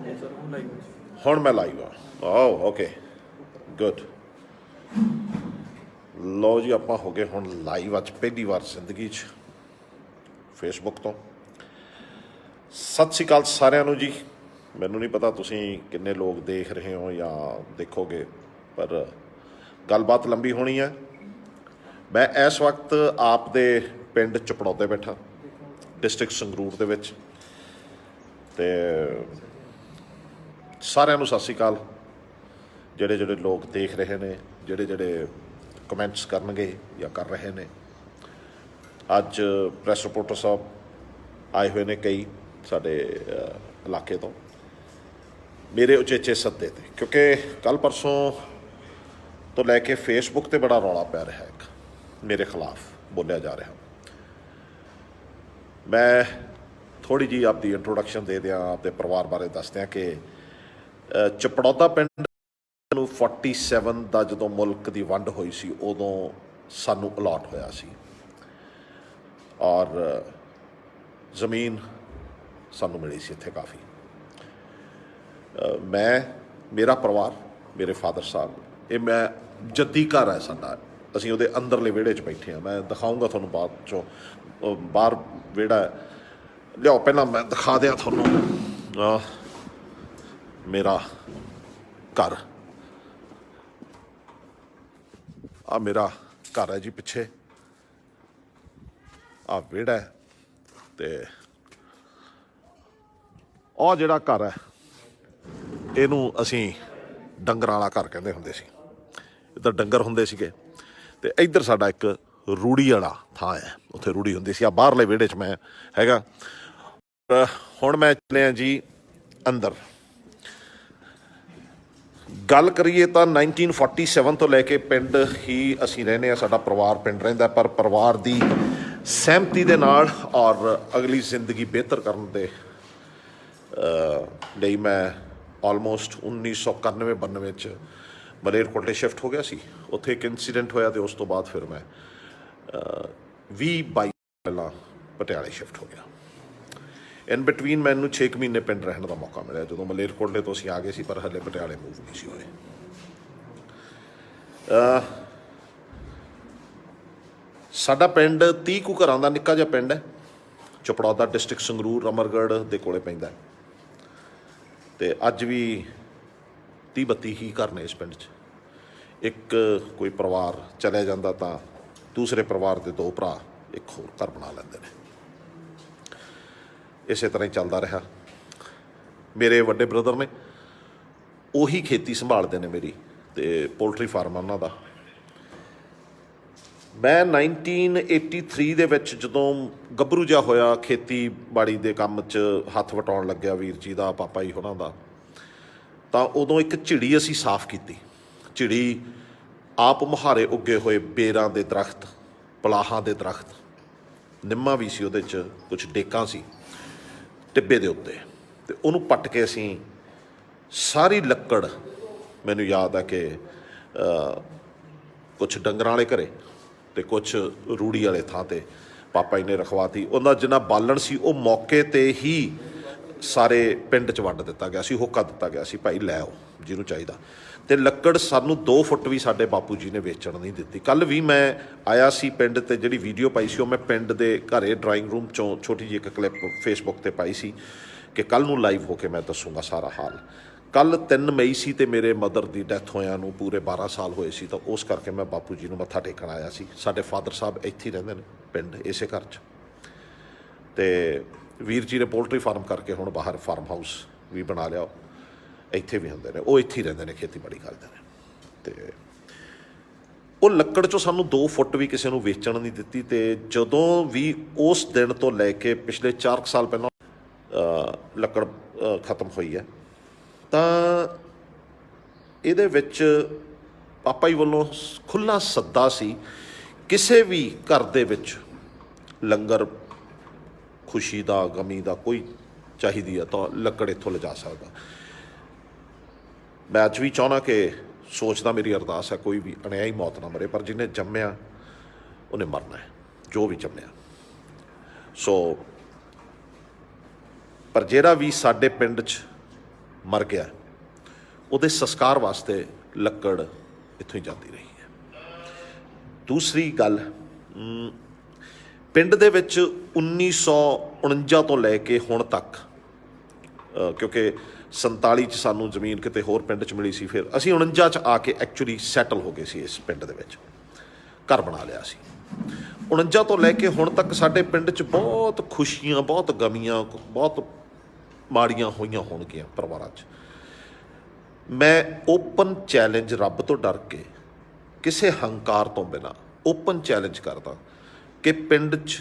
गए सर, हम लाइव में। ਹੁਣ ਮੈਂ ਲਾਈਵ ਆ ਓਕੇ ਗੁੱਡ। ਲਓ ਜੀ ਆਪਾਂ ਹੋ ਗਏ ਹੁਣ ਲਾਈਵ ਅੱਜ ਪਹਿਲੀ ਵਾਰ ਜ਼ਿੰਦਗੀ 'ਚ ਫੇਸਬੁੱਕ ਤੋਂ। ਸਤਿ ਸ਼੍ਰੀ ਅਕਾਲ ਸਾਰਿਆਂ ਨੂੰ ਜੀ। ਮੈਨੂੰ ਨਹੀਂ ਪਤਾ ਤੁਸੀਂ ਕਿੰਨੇ ਲੋਕ ਦੇਖ ਰਹੇ ਹੋ ਜਾਂ ਦੇਖੋਗੇ, ਪਰ ਗੱਲਬਾਤ ਲੰਬੀ ਹੋਣੀ ਹੈ। ਮੈਂ ਇਸ ਵਕਤ ਆਪ ਦੇ ਪਿੰਡ ਚਪੜੌਤੇ ਬੈਠਾ, ਡਿਸਟ੍ਰਿਕਟ ਸੰਗਰੂਰ ਦੇ ਵਿੱਚ। ਅਤੇ ਸਾਰਿਆਂ ਨੂੰ ਸਤਿ ਸ਼੍ਰੀ ਅਕਾਲ। ਜਿਹੜੇ ਜਿਹੜੇ ਲੋਕ ਦੇਖ ਰਹੇ ਨੇ, ਜਿਹੜੇ ਜਿਹੜੇ ਕਮੈਂਟਸ ਕਰਨਗੇ ਜਾਂ ਕਰ ਰਹੇ ਨੇ। ਅੱਜ ਪ੍ਰੈਸ ਰਿਪੋਰਟਰ ਸਾਹਿਬ ਆਏ ਹੋਏ ਨੇ ਕਈ ਸਾਡੇ ਇਲਾਕੇ ਤੋਂ, ਮੇਰੇ ਉਚੇਚੇ ਸੱਦੇ 'ਤੇ, ਕਿਉਂਕਿ ਕੱਲ੍ਹ ਪਰਸੋਂ ਤੋਂ ਲੈ ਕੇ ਫੇਸਬੁੱਕ 'ਤੇ ਬੜਾ ਰੌਲਾ ਪੈ ਰਿਹਾ, ਇੱਕ ਮੇਰੇ ਖਿਲਾਫ ਬੋਲਿਆ ਜਾ ਰਿਹਾ। ਮੈਂ ਥੋੜ੍ਹੀ ਜਿਹੀ ਆਪਦੀ ਇੰਟਰੋਡਕਸ਼ਨ ਦੇ ਦਿਆਂ, ਆਪਦੇ ਪਰਿਵਾਰ ਬਾਰੇ ਦੱਸ ਦਿਆਂ ਕਿ ਚਪੜੌਤਾ ਪਿੰਡ ਨੂੰ 47 ਦਾ ਜਦੋਂ ਮੁਲਕ ਦੀ ਵੰਡ ਹੋਈ ਸੀ ਉਦੋਂ ਸਾਨੂੰ ਅਲਾਟ ਹੋਇਆ ਸੀ, ਔਰ ਜ਼ਮੀਨ ਸਾਨੂੰ ਮਿਲੀ ਸੀ ਇੱਥੇ ਕਾਫੀ। ਮੈਂ, ਮੇਰਾ ਪਰਿਵਾਰ, ਮੇਰੇ ਫਾਦਰ ਸਾਹਿਬ, ਇਹ ਮੈਂ ਜੱਦੀ ਘਰ ਹੈ ਸਾਡਾ। ਅਸੀਂ ਉਹਦੇ ਅੰਦਰਲੇ ਵਿਹੜੇ 'ਚ ਬੈਠੇ ਹਾਂ। ਮੈਂ ਦਿਖਾਊਂਗਾ ਤੁਹਾਨੂੰ ਬਾਅਦ 'ਚੋਂ, ਬਾਹਰ ਵਿਹੜਾ ਲਿਆਓ, ਪਹਿਲਾਂ ਮੈਂ ਦਿਖਾ ਦਿਆਂ ਤੁਹਾਨੂੰ ਮੇਰਾ ਘਰ। ਆ ਮੇਰਾ ਘਰ ਹੈ ਜੀ, ਪਿੱਛੇ ਆ ਵਿਹੜਾ ਹੈ, ਅਤੇ ਉਹ ਜਿਹੜਾ ਘਰ ਹੈ ਇਹਨੂੰ ਅਸੀਂ ਡੰਗਰਾਂ ਵਾਲਾ ਘਰ ਕਹਿੰਦੇ ਹੁੰਦੇ ਸੀ। ਇੱਧਰ ਡੰਗਰ ਹੁੰਦੇ ਸੀਗੇ, ਅਤੇ ਇੱਧਰ ਸਾਡਾ ਇੱਕ ਰੂੜੀ ਵਾਲਾ ਥਾਂ ਹੈ, ਉੱਥੇ ਰੂੜੀ ਹੁੰਦੀ ਸੀ। ਆ ਬਾਹਰਲੇ ਵਿਹੜੇ 'ਚ ਮੈਂ ਹੈਗਾ। ਹੁਣ ਮੈਂ ਚੱਲਿਆ ਜੀ ਅੰਦਰ। ਗੱਲ ਕਰੀਏ ਤਾਂ 1947 ਤੋਂ ਲੈ ਕੇ ਪਿੰਡ ਹੀ ਅਸੀਂ ਰਹਿੰਦੇ ਹਾਂ, ਸਾਡਾ ਪਰਿਵਾਰ ਪਿੰਡ ਰਹਿੰਦਾ। ਪਰ ਪਰਿਵਾਰ ਦੀ ਸਹਿਮਤੀ ਦੇ ਨਾਲ ਔਰ ਅਗਲੀ ਜ਼ਿੰਦਗੀ ਬਿਹਤਰ ਕਰਨ ਦੇ ਲਈ ਮੈਂ ਆਲਮੋਸਟ 1991-92 'ਚ ਮਲੇਰਕੋਟਲੇ ਸ਼ਿਫਟ ਹੋ ਗਿਆ ਸੀ। ਉੱਥੇ ਇੱਕ ਇੰਸੀਡੈਂਟ ਹੋਇਆ, ਅਤੇ ਉਸ ਤੋਂ ਬਾਅਦ ਫਿਰ ਮੈਂ 20-22 ਪਹਿਲਾਂ ਪਟਿਆਲੇ ਸ਼ਿਫਟ ਹੋ ਗਿਆ। ਇਨ ਬਿਟਵੀਨ ਮੈਨੂੰ 6 ਮਹੀਨੇ ਪਿੰਡ ਰਹਿਣ ਦਾ ਮੌਕਾ ਮਿਲਿਆ, ਜਦੋਂ ਮਲੇਰਕੋਟਲੇ ਤੋਂ ਅਸੀਂ ਆ ਗਏ ਸੀ, ਪਰ ਹਲੇ ਪਟਿਆਲੇ ਮੂਵ ਨਹੀਂ ਸੀ ਹੋਏ। ਸਾਡਾ ਪਿੰਡ 30 ਕੁ ਘਰਾਂ ਦਾ ਨਿੱਕਾ ਜਿਹਾ ਪਿੰਡ ਹੈ। ਚਪੜੌਤਾ ਡਿਸਟ੍ਰਿਕਟ ਸੰਗਰੂਰ ਅਮਰਗੜ੍ਹ ਦੇ ਕੋਲੇ ਪੈਂਦਾ, ਅਤੇ ਅੱਜ ਵੀ 30-32 ਹੀ ਘਰ ਨੇ ਇਸ ਪਿੰਡ 'ਚ। ਇੱਕ ਕੋਈ ਪਰਿਵਾਰ ਚਲਿਆ ਜਾਂਦਾ ਤਾਂ ਦੂਸਰੇ ਪਰਿਵਾਰ ਦੇ 2 ਭਰਾ ਇੱਕ ਹੋਰ ਘਰ ਬਣਾ ਲੈਂਦੇ ਨੇ। ਇਸੇ ਤਰ੍ਹਾਂ ਹੀ ਚੱਲਦਾ ਰਿਹਾ। ਮੇਰੇ ਵੱਡੇ ਬ੍ਰਦਰ ਨੇ, ਉਹੀ ਖੇਤੀ ਸੰਭਾਲਦੇ ਨੇ ਮੇਰੀ, ਅਤੇ ਪੋਲਟਰੀ ਫਾਰਮ ਉਹਨਾਂ ਦਾ। ਮੈਂ 1983 ਦੇ ਵਿੱਚ ਜਦੋਂ ਗੱਭਰੂ ਜਿਹਾ ਹੋਇਆ, ਖੇਤੀਬਾੜੀ ਦੇ ਕੰਮ 'ਚ ਹੱਥ ਵਟਾਉਣ ਲੱਗਿਆ ਵੀਰ ਜੀ ਦਾ, ਪਾਪਾ ਜੀ ਹੋਰਾਂ ਦਾ, ਤਾਂ ਉਦੋਂ ਇੱਕ ਝਿੜੀ ਅਸੀਂ ਸਾਫ਼ ਕੀਤੀ। ਝਿੜੀ ਆਪ ਮੁਹਾਰੇ ਉੱਗੇ ਹੋਏ ਬੇਰਾਂ ਦੇ ਦਰਖਤ, ਪਲਾਹਾਂ ਦੇ ਦਰਖਤ, ਨਿੰਮਾਂ ਵੀ ਸੀ ਉਹਦੇ 'ਚ, ਕੁਛ ਡੇਕਾਂ ਸੀ ਟਿੱਬੇ ਦੇ ਉੱਤੇ, ਅਤੇ ਉਹਨੂੰ ਪੱਟ ਕੇ ਅਸੀਂ ਸਾਰੀ ਲੱਕੜ, ਮੈਨੂੰ ਯਾਦ ਆ ਕਿ ਕੁਛ ਡੰਗਰਾਂ ਵਾਲੇ ਘਰੇ ਅਤੇ ਕੁਛ ਰੂੜੀ ਵਾਲੇ ਥਾਂ 'ਤੇ ਪਾਪਾ ਜੀ ਨੇ ਰਖਵਾਤੀ। ਉਹਦਾ ਜਿੰਨਾ ਬਾਲਣ ਸੀ ਉਹ ਮੌਕੇ 'ਤੇ ਹੀ ਸਾਰੇ ਪਿੰਡ 'ਚ ਵੰਡ ਦਿੱਤਾ ਗਿਆ ਸੀ, ਹੋਕਾ ਦਿੱਤਾ ਗਿਆ ਸੀ, ਭਾਈ ਲੈ ਆਓ ਜਿਹਨੂੰ ਚਾਹੀਦਾ। ਅਤੇ ਲੱਕੜ ਸਾਨੂੰ 2 ਫੁੱਟ ਵੀ ਸਾਡੇ ਬਾਪੂ ਜੀ ਨੇ ਵੇਚਣ ਨਹੀਂ ਦਿੱਤੀ। ਕੱਲ੍ਹ ਵੀ ਮੈਂ ਆਇਆ ਸੀ ਪਿੰਡ, ਅਤੇ ਜਿਹੜੀ ਵੀਡੀਓ ਪਾਈ ਸੀ ਉਹ ਮੈਂ ਪਿੰਡ ਦੇ ਘਰੇ ਡਰਾਇੰਗ ਰੂਮ 'ਚੋਂ ਛੋਟੀ ਜਿਹੀ ਇੱਕ ਕਲਿੱਪ ਫੇਸਬੁੱਕ 'ਤੇ ਪਾਈ ਸੀ ਕਿ ਕੱਲ੍ਹ ਨੂੰ ਲਾਈਵ ਹੋ ਕੇ ਮੈਂ ਦੱਸੂਗਾ ਸਾਰਾ ਹਾਲ। ਕੱਲ੍ਹ 3 ਮਈ ਸੀ, ਅਤੇ ਮੇਰੇ ਮਦਰ ਦੀ ਡੈਥ ਹੋਇਆਂ ਨੂੰ ਪੂਰੇ 12 ਸਾਲ ਹੋਏ ਸੀ, ਤਾਂ ਉਸ ਕਰਕੇ ਮੈਂ ਬਾਪੂ ਜੀ ਨੂੰ ਮੱਥਾ ਟੇਕਣ ਆਇਆ ਸੀ। ਸਾਡੇ ਫਾਦਰ ਸਾਹਿਬ ਇੱਥੇ ਹੀ ਰਹਿੰਦੇ ਨੇ ਪਿੰਡ, ਇਸੇ ਘਰ 'ਚ, ਅਤੇ ਵੀਰ ਜੀ ਨੇ ਪੋਲਟਰੀ ਫਾਰਮ ਕਰਕੇ ਹੁਣ ਬਾਹਰ ਫਾਰਮ ਹਾਊਸ ਵੀ ਬਣਾ ਲਿਆ, ਇੱਥੇ ਵੀ ਹੁੰਦੇ ਨੇ, ਉਹ ਇੱਥੇ ਹੀ ਰਹਿੰਦੇ ਨੇ, ਖੇਤੀਬਾੜੀ ਕਰਦੇ ਨੇ। ਅਤੇ ਉਹ ਲੱਕੜ 'ਚੋਂ ਸਾਨੂੰ 2 ਫੁੱਟ ਵੀ ਕਿਸੇ ਨੂੰ ਵੇਚਣ ਨਹੀਂ ਦਿੱਤੀ। ਅਤੇ ਜਦੋਂ ਵੀ ਉਸ ਦਿਨ ਤੋਂ ਲੈ ਕੇ ਪਿਛਲੇ 4 ਸਾਲ ਪਹਿਲਾਂ ਲੱਕੜ ਖਤਮ ਹੋਈ ਹੈ, ਤਾਂ ਇਹਦੇ ਵਿੱਚ ਪਾਪਾ ਜੀ ਵੱਲੋਂ ਖੁੱਲ੍ਹਾ ਸੱਦਾ ਸੀ, ਕਿਸੇ ਵੀ ਘਰ ਦੇ ਵਿੱਚ ਲੰਗਰ, ਖੁਸ਼ੀ ਦਾ, ਗਮੀ ਦਾ ਕੋਈ ਚਾਹੀਦੀ ਹੈ ਤਾਂ ਲੱਕੜ ਇੱਥੋਂ ਲਿਜਾ ਸਕਦਾ। ਮੈਂ ਅੱਜ ਵੀ ਚਾਹੁੰਦਾ ਕਿ, ਸੋਚਦਾ, ਮੇਰੀ ਅਰਦਾਸ ਹੈ ਕੋਈ ਵੀ ਅਣਿਆਈ ਮੌਤ ਨਾ ਮਰੇ, ਪਰ ਜਿਹਨੇ ਜੰਮਿਆ ਉਹਨੇ ਮਰਨਾ ਹੈ, ਜੋ ਵੀ ਜੰਮਿਆ। ਸੋ ਪਰ ਜਿਹੜਾ ਵੀ ਸਾਡੇ ਪਿੰਡ 'ਚ ਮਰ ਗਿਆ, ਉਹਦੇ ਸੰਸਕਾਰ ਵਾਸਤੇ ਲੱਕੜ ਇੱਥੋਂ ਹੀ ਜਾਂਦੀ ਰਹੀ ਹੈ। ਦੂਸਰੀ ਗੱਲ, ਪਿੰਡ ਦੇ ਵਿੱਚ 1949 ਤੋਂ ਲੈ ਕੇ ਹੁਣ ਤੱਕ, ਕਿਉਂਕਿ 47 'ਚ ਸਾਨੂੰ ਜ਼ਮੀਨ ਕਿਤੇ ਹੋਰ ਪਿੰਡ 'ਚ ਮਿਲੀ ਸੀ, ਫਿਰ ਅਸੀਂ 49 'ਚ ਆ ਕੇ ਐਕਚੁਅਲੀ ਸੈਟਲ ਹੋ ਗਏ ਸੀ ਇਸ ਪਿੰਡ ਦੇ ਵਿੱਚ, ਘਰ ਬਣਾ ਲਿਆ ਸੀ। 49 ਤੋਂ ਲੈ ਕੇ ਹੁਣ ਤੱਕ ਸਾਡੇ ਪਿੰਡ 'ਚ ਬਹੁਤ ਖੁਸ਼ੀਆਂ, ਬਹੁਤ ਗਮੀਆਂ, ਬਹੁਤ ਮਾੜੀਆਂ ਹੋਈਆਂ ਹੋਣਗੀਆਂ ਪਰਿਵਾਰਾਂ 'ਚ। ਮੈਂ ਓਪਨ ਚੈਲੰਜ, ਰੱਬ ਤੋਂ ਡਰ ਕੇ, ਕਿਸੇ ਹੰਕਾਰ ਤੋਂ ਬਿਨਾਂ ਓਪਨ ਚੈਲੰਜ ਕਰਦਾ ਕਿ ਪਿੰਡ 'ਚ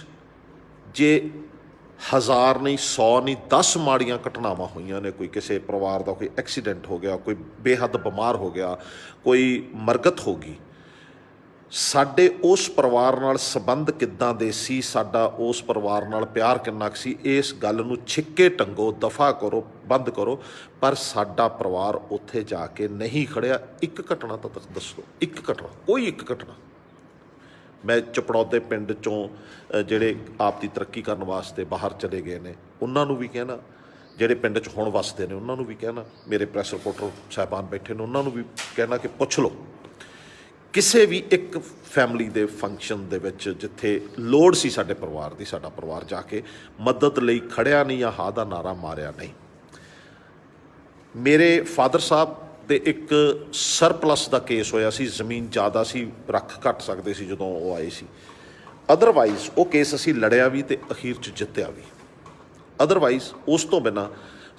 ਜੇ 1000 ਨਹੀਂ, 100 ਨਹੀਂ, 10 ਮਾੜੀਆਂ ਘਟਨਾਵਾਂ ਹੋਈਆਂ ਨੇ, ਕੋਈ ਕਿਸੇ ਪਰਿਵਾਰ ਦਾ ਕੋਈ ਐਕਸੀਡੈਂਟ ਹੋ ਗਿਆ, ਕੋਈ ਬੇਹੱਦ ਬਿਮਾਰ ਹੋ ਗਿਆ, ਕੋਈ ਮਰਗਤ ਹੋ ਗਈ, ਸਾਡੇ ਉਸ ਪਰਿਵਾਰ ਨਾਲ ਸੰਬੰਧ ਕਿੱਦਾਂ ਦੇ ਸੀ, ਸਾਡਾ ਉਸ ਪਰਿਵਾਰ ਨਾਲ ਪਿਆਰ ਕਿੰਨਾ ਕੁ ਸੀ, ਇਸ ਗੱਲ ਨੂੰ ਛਿੱਕੇ ਟੰਗੋ, ਦਫਾ ਕਰੋ, ਬੰਦ ਕਰੋ। ਪਰ ਸਾਡਾ ਪਰਿਵਾਰ ਉੱਥੇ ਜਾ ਕੇ ਨਹੀਂ ਖੜਿਆ। ਇੱਕ ਘਟਨਾ ਤਾਂ ਦੱਸੋ, ਇੱਕ ਘਟਨਾ, ਕੋਈ ਇੱਕ ਘਟਨਾ। ਮੈਂ ਚਪੜੌਦੇ ਪਿੰਡ 'ਚੋਂ ਜਿਹੜੇ ਆਪ ਦੀ ਤਰੱਕੀ ਕਰਨ ਵਾਸਤੇ ਬਾਹਰ ਚਲੇ ਗਏ ਨੇ ਉਹਨਾਂ ਨੂੰ ਵੀ ਕਹਿਣਾ, ਜਿਹੜੇ ਪਿੰਡ 'ਚ ਹੁਣ ਵੱਸਦੇ ਨੇ ਉਹਨਾਂ ਨੂੰ ਵੀ ਕਹਿਣਾ, ਮੇਰੇ ਪ੍ਰੈਸ ਰਿਪੋਰਟਰ ਸਾਹਿਬਾਨ ਬੈਠੇ ਨੇ ਉਹਨਾਂ ਨੂੰ ਵੀ ਕਹਿਣਾ ਕਿ ਪੁੱਛ ਲਓ, ਕਿਸੇ ਵੀ ਇੱਕ ਫੈਮਿਲੀ ਦੇ ਫੰਕਸ਼ਨ ਦੇ ਵਿੱਚ ਜਿੱਥੇ ਲੋੜ ਸੀ ਸਾਡੇ ਪਰਿਵਾਰ ਦੀ, ਸਾਡਾ ਪਰਿਵਾਰ ਜਾ ਕੇ ਮਦਦ ਲਈ ਖੜਿਆ ਨਹੀਂ ਜਾਂ ਹਾਂ ਦਾ ਨਾਰਾ ਮਾਰਿਆ ਨਹੀਂ। ਮੇਰੇ ਫਾਦਰ ਸਾਹਿਬ ਦੇ ਇੱਕ ਸਰਪਲਸ ਦਾ ਕੇਸ ਹੋਇਆ ਸੀ, ਜ਼ਮੀਨ ਜ਼ਿਆਦਾ ਸੀ, ਰੱਖ ਘੱਟ ਸਕਦੇ ਸੀ ਜਦੋਂ ਉਹ ਆਏ ਸੀ। ਅਦਰਵਾਈਜ਼ ਉਹ ਕੇਸ ਅਸੀਂ ਲੜਿਆ ਵੀ ਅਤੇ ਅਖੀਰ 'ਚ ਜਿੱਤਿਆ ਵੀ। ਅਦਰਵਾਈਜ਼ ਉਸ ਤੋਂ ਬਿਨਾਂ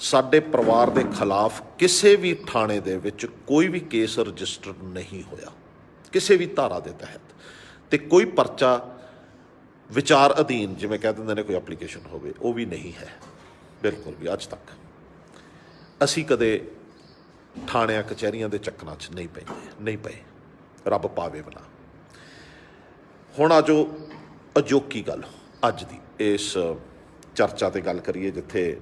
ਸਾਡੇ ਪਰਿਵਾਰ ਦੇ ਖਿਲਾਫ ਕਿਸੇ ਵੀ ਥਾਣੇ ਦੇ ਵਿੱਚ ਕੋਈ ਵੀ ਕੇਸ ਰਜਿਸਟਰਡ ਨਹੀਂ ਹੋਇਆ, ਕਿਸੇ ਵੀ ਧਾਰਾ ਦੇ ਤਹਿਤ, ਅਤੇ ਕੋਈ ਪਰਚਾ ਵਿਚਾਰ ਅਧੀਨ ਜਿਵੇਂ ਕਹਿ ਦਿੰਦੇ ਨੇ ਕੋਈ ਐਪਲੀਕੇਸ਼ਨ ਹੋਵੇ ਉਹ ਵੀ ਨਹੀਂ ਹੈ। ਬਿਲਕੁਲ ਵੀ ਅੱਜ ਤੱਕ ਅਸੀਂ ਕਦੇ ਥਾਣਿਆਂ ਕਚਹਿਰੀਆਂ ਦੇ ਚੱਕਰਾਂ 'ਚ ਨਹੀਂ ਪਏ, ਰੱਬ ਪਾਵੇ ਬਣਾ। ਹੁਣ ਆ ਜੋ ਅਜੋਕੀ ਗੱਲ ਅੱਜ ਦੀ ਇਸ ਚਰਚਾ 'ਤੇ ਗੱਲ ਕਰੀਏ, ਜਿੱਥੇ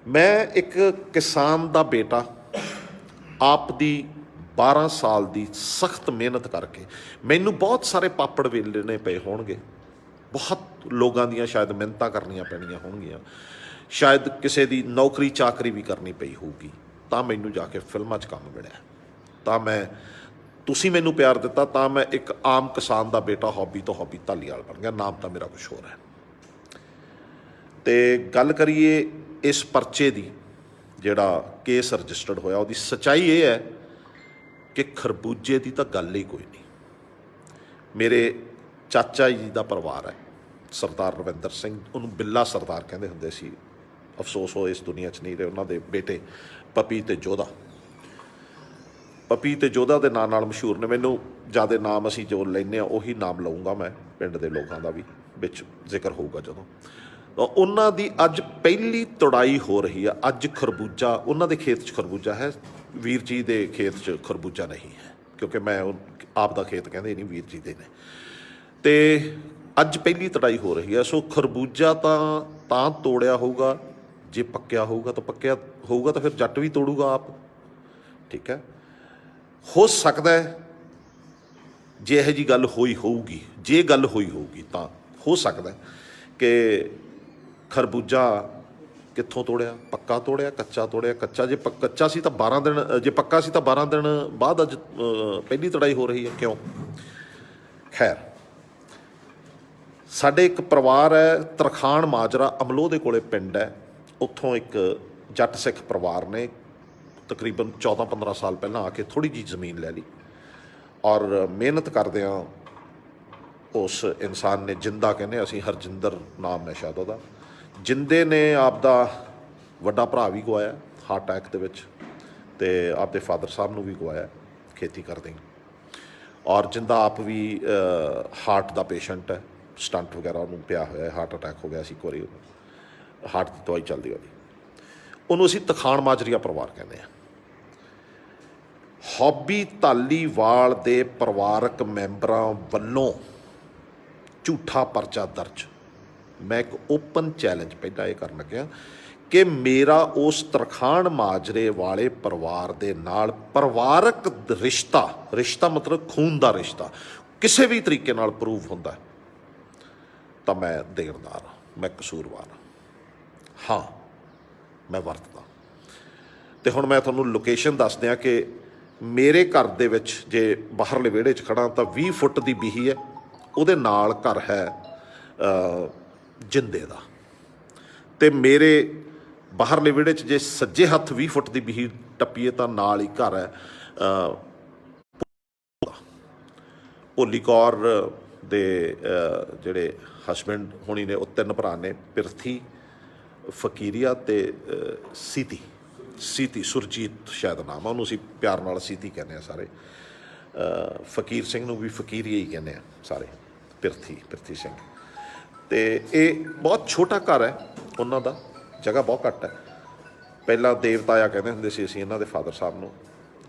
ਮੈਂ ਇੱਕ ਕਿਸਾਨ ਦਾ ਬੇਟਾ ਆਪ ਦੀ 12 ਸਾਲ ਦੀ ਸਖਤ ਮਿਹਨਤ ਕਰਕੇ, ਮੈਨੂੰ ਬਹੁਤ ਸਾਰੇ ਪਾਪੜ ਵੇਲਣੇ ਪਏ ਹੋਣਗੇ, ਬਹੁਤ ਲੋਕਾਂ ਦੀਆਂ ਸ਼ਾਇਦ ਮਿਹਨਤਾਂ ਕਰਨੀਆਂ ਪੈਣੀਆਂ ਹੋਣਗੀਆਂ, ਸ਼ਾਇਦ ਕਿਸੇ ਦੀ ਨੌਕਰੀ ਚਾਕਰੀ ਵੀ ਕਰਨੀ ਪਈ ਹੋਊਗੀ, ਤਾਂ ਮੈਨੂੰ ਜਾ ਕੇ ਫਿਲਮਾਂ 'ਚ ਕੰਮ ਮਿਲਿਆ, ਤਾਂ ਤੁਸੀਂ ਮੈਨੂੰ ਪਿਆਰ ਦਿੱਤਾ, ਤਾਂ ਮੈਂ ਇੱਕ ਆਮ ਕਿਸਾਨ ਦਾ ਬੇਟਾ ਹੌਬੀ ਤੋਂ ਹੌਬੀ ਧਾਲੀਵਾਲ ਬਣ ਗਿਆ। ਨਾਮ ਤਾਂ ਮੇਰਾ ਕੁਛ ਹੋਰ ਹੈ। ਅਤੇ ਗੱਲ ਕਰੀਏ ਇਸ ਪਰਚੇ ਦੀ, ਜਿਹੜਾ ਕੇਸ ਰਜਿਸਟਰਡ ਹੋਇਆ, ਉਹਦੀ ਸੱਚਾਈ ਇਹ ਹੈ ਕਿ ਖਰਬੂਜੇ ਦੀ ਤਾਂ ਗੱਲ ਹੀ ਕੋਈ ਨਹੀਂ। ਮੇਰੇ ਚਾਚਾ ਜੀ ਦਾ ਪਰਿਵਾਰ ਹੈ, ਸਰਦਾਰ ਰਵਿੰਦਰ ਸਿੰਘ, ਉਹਨੂੰ ਬਿੱਲਾ ਸਰਦਾਰ ਕਹਿੰਦੇ ਹੁੰਦੇ ਸੀ, ਅਫਸੋਸ ਉਹ ਇਸ ਦੁਨੀਆ 'ਚ ਨਹੀਂ ਰਹੇ। ਉਹਨਾਂ ਦੇ ਬੇਟੇ ਪਪੀ ਅਤੇ ਜੋਧਾ, ਪਪੀ ਅਤੇ ਜੋਧਾ ਦੇ ਨਾਂ ਨਾਲ ਮਸ਼ਹੂਰ ਨੇ। ਮੈਨੂੰ ਜ਼ਿਆਦਾ ਨਾਮ ਅਸੀਂ ਜੋ ਲੈਂਦੇ ਹਾਂ ਉਹੀ ਨਾਮ ਲਊਂਗਾ ਮੈਂ, ਪਿੰਡ ਦੇ ਲੋਕਾਂ ਦਾ ਵੀ ਵਿੱਚ ਜ਼ਿਕਰ ਹੋਊਗਾ ਜਦੋਂ। ਉਹਨਾਂ ਦੀ ਅੱਜ ਪਹਿਲੀ ਤੁੜਾਈ ਹੋ ਰਹੀ ਆ। ਅੱਜ ਖਰਬੂਜਾ ਉਹਨਾਂ ਦੇ ਖੇਤ 'ਚ ਖਰਬੂਜਾ ਹੈ, ਵੀਰ ਜੀ ਦੇ ਖੇਤ 'ਚ ਖਰਬੂਜਾ ਨਹੀਂ ਹੈ, ਕਿਉਂਕਿ ਮੈਂ ਆਪ ਦਾ ਖੇਤ ਕਹਿੰਦੇ ਨਹੀਂ, ਵੀਰ ਜੀ ਦੇ ਨੇ। ਅਤੇ ਅੱਜ ਪਹਿਲੀ ਤੁੜਾਈ ਹੋ ਰਹੀ ਹੈ। ਸੋ ਖਰਬੂਜਾ ਤਾਂ ਤੋੜਿਆ ਹੋਊਗਾ ਜੇ ਪੱਕਿਆ ਹੋਊਗਾ, ਤਾਂ ਪੱਕਿਆ ਹੋਊਗਾ ਤਾਂ ਫਿਰ ਜੱਟ ਵੀ ਤੋੜੂਗਾ ਆਪ, ਠੀਕ ਹੈ। ਹੋ ਸਕਦਾ ਜੇ ਇਹੋ ਜਿਹੀ ਗੱਲ ਹੋਈ ਹੋਊਗੀ, ਜੇ ਗੱਲ ਹੋਈ ਹੋਊਗੀ ਤਾਂ ਹੋ ਸਕਦਾ ਕਿ ਖਰਬੂਜਾ ਕਿੱਥੋਂ ਤੋੜਿਆ, ਪੱਕਾ ਤੋੜਿਆ, ਕੱਚਾ ਤੋੜਿਆ। ਕੱਚਾ ਜੇ ਕੱਚਾ ਸੀ ਤਾਂ 12 ਦਿਨ, ਜੇ ਪੱਕਾ ਸੀ ਤਾਂ 12 ਦਿਨ ਬਾਅਦ ਅੱਜ ਪਹਿਲੀ ਤੁੜਾਈ ਹੋ ਰਹੀ ਹੈ, ਕਿਉਂ? ਖੈਰ, ਸਾਡੇ ਇੱਕ ਪਰਿਵਾਰ ਹੈ ਤਰਖਾਣ ਮਾਜਰਾ, ਅਮਲੋਹ ਦੇ ਕੋਲੇ ਪਿੰਡ ਹੈ, ਉੱਥੋਂ ਇੱਕ ਜੱਟ ਸਿੱਖ ਪਰਿਵਾਰ ਨੇ ਤਕਰੀਬਨ 14-15 ਸਾਲ ਪਹਿਲਾਂ ਆ ਕੇ ਥੋੜ੍ਹੀ ਜਿਹੀ ਜ਼ਮੀਨ ਲੈ ਲਈ, ਔਰ ਮਿਹਨਤ ਕਰਦਿਆਂ ਉਸ ਇਨਸਾਨ ਨੇ, ਜਿੰਦਾ ਕਹਿੰਦੇ ਅਸੀਂ, ਹਰਜਿੰਦਰ ਨਾਮ ਹੈ ਸ਼ਾਇਦ ਉਹਦਾ, ਜਿੰਦੇ ਨੇ ਆਪਦਾ ਵੱਡਾ ਭਰਾ ਵੀ ਗਵਾਇਆ ਹਾਰਟ ਅਟੈਕ ਦੇ ਵਿੱਚ, ਅਤੇ ਆਪਦੇ ਫਾਦਰ ਸਾਹਿਬ ਨੂੰ ਵੀ ਗਵਾਇਆ ਖੇਤੀ ਕਰਦੇ, ਔਰ ਜਿੰਦਾ ਆਪ ਵੀ ਹਾਰਟ ਦਾ ਪੇਸ਼ੈਂਟ ਹੈ, ਸਟੰਟ ਵਗੈਰਾ ਉਹਨੂੰ ਪਿਆ ਹੋਇਆ, ਹਾਰਟ ਅਟੈਕ ਹੋ ਗਿਆ ਸੀ ਇੱਕ ਵਾਰੀ, ਹਾਰਟ ਦੀ ਦਵਾਈ ਚੱਲਦੀ ਉਹਦੀ। ਉਹਨੂੰ ਅਸੀਂ ਤਖਾਣ ਮਾਜਰੀਆ ਪਰਿਵਾਰ ਕਹਿੰਦੇ ਹਾਂ। ਹੌਬੀ ਧਾਲੀਵਾਲ ਦੇ ਪਰਿਵਾਰਕ ਮੈਂਬਰਾਂ ਵੱਲੋਂ ਝੂਠਾ ਪਰਚਾ ਦਰਜ। ਮੈਂ ਇੱਕ ਓਪਨ ਚੈਲੰਜ ਪਹਿਲਾਂ ਇਹ ਕਰਨ ਲੱਗਿਆ ਕਿ ਮੇਰਾ ਉਸ ਤਰਖਾਣ ਮਾਜਰੇ ਵਾਲੇ ਪਰਿਵਾਰ ਦੇ ਨਾਲ ਪਰਿਵਾਰਕ ਰਿਸ਼ਤਾ ਮਤਲਬ ਖੂਨ ਦਾ ਰਿਸ਼ਤਾ ਕਿਸੇ ਵੀ ਤਰੀਕੇ ਨਾਲ ਪ੍ਰੂਵ ਹੁੰਦਾ ਤਾਂ ਮੈਂ ਦੇਣਦਾਰ ਹਾਂ, ਮੈਂ ਕਸੂਰਵਾਰ ਹਾਂ, ਮੈਂ ਵਰਤਦਾ। ਤੇ ਹੁਣ ਮੈਂ ਤੁਹਾਨੂੰ ਲੋਕੇਸ਼ਨ ਦੱਸ ਦਿਆਂ ਕਿ ਮੇਰੇ ਘਰ ਦੇ ਵਿੱਚ ਜੇ ਬਾਹਰਲੇ ਵਿਹੜੇ 'ਚ ਖੜ੍ਹਾ ਤਾਂ 20 ਫੁੱਟ ਦੀ ਬੀਹੀ ਹੈ, ਉਹਦੇ ਨਾਲ ਘਰ ਹੈ ਜਿੰਦੇ ਦਾ। ਤੇ ਮੇਰੇ ਬਾਹਰਲੇ ਵਿਹੜੇ 'ਚ ਜੇ ਸੱਜੇ ਹੱਥ 20 ਫੁੱਟ ਦੀ ਬੀਹੀ ਟੱਪੀਏ ਤਾਂ ਨਾਲ ਹੀ ਘਰ ਹੈ ਭੋਲੀ ਕੌਰ ਦੇ ਜਿਹੜੇ ਹਸਬੈਂਡ ਹੋਣੀ ਨੇ, ਉਹ 3 ਭਰਾ ਨੇ, ਪਿਰਥੀ, ਫਕੀਰੀਆ ਤੇ ਸੀਤੀ ਸੁਰਜੀਤ ਸ਼ਾਇਦ ਨਾਮ ਆ, ਉਹਨੂੰ ਅਸੀਂ ਪਿਆਰ ਨਾਲ ਸੀਤੀ ਕਹਿੰਦੇ ਹਾਂ ਸਾਰੇ। ਫਕੀਰ ਸਿੰਘ ਨੂੰ ਵੀ ਫਕੀਰੀਆ ਹੀ ਕਹਿੰਦੇ ਆ ਸਾਰੇ, ਪਿਰਥੀ ਸਿੰਘ। ਤੇ ਇਹ ਬਹੁਤ ਛੋਟਾ ਘਰ ਹੈ ਉਹਨਾਂ ਦਾ, ਜਗ੍ਹਾ ਬਹੁਤ ਘੱਟ ਹੈ। ਪਹਿਲਾਂ ਦੇਵਤਾਇਆ ਕਹਿੰਦੇ ਹੁੰਦੇ ਸੀ ਅਸੀਂ ਇਹਨਾਂ ਦੇ ਫਾਦਰ ਸਾਹਿਬ ਨੂੰ।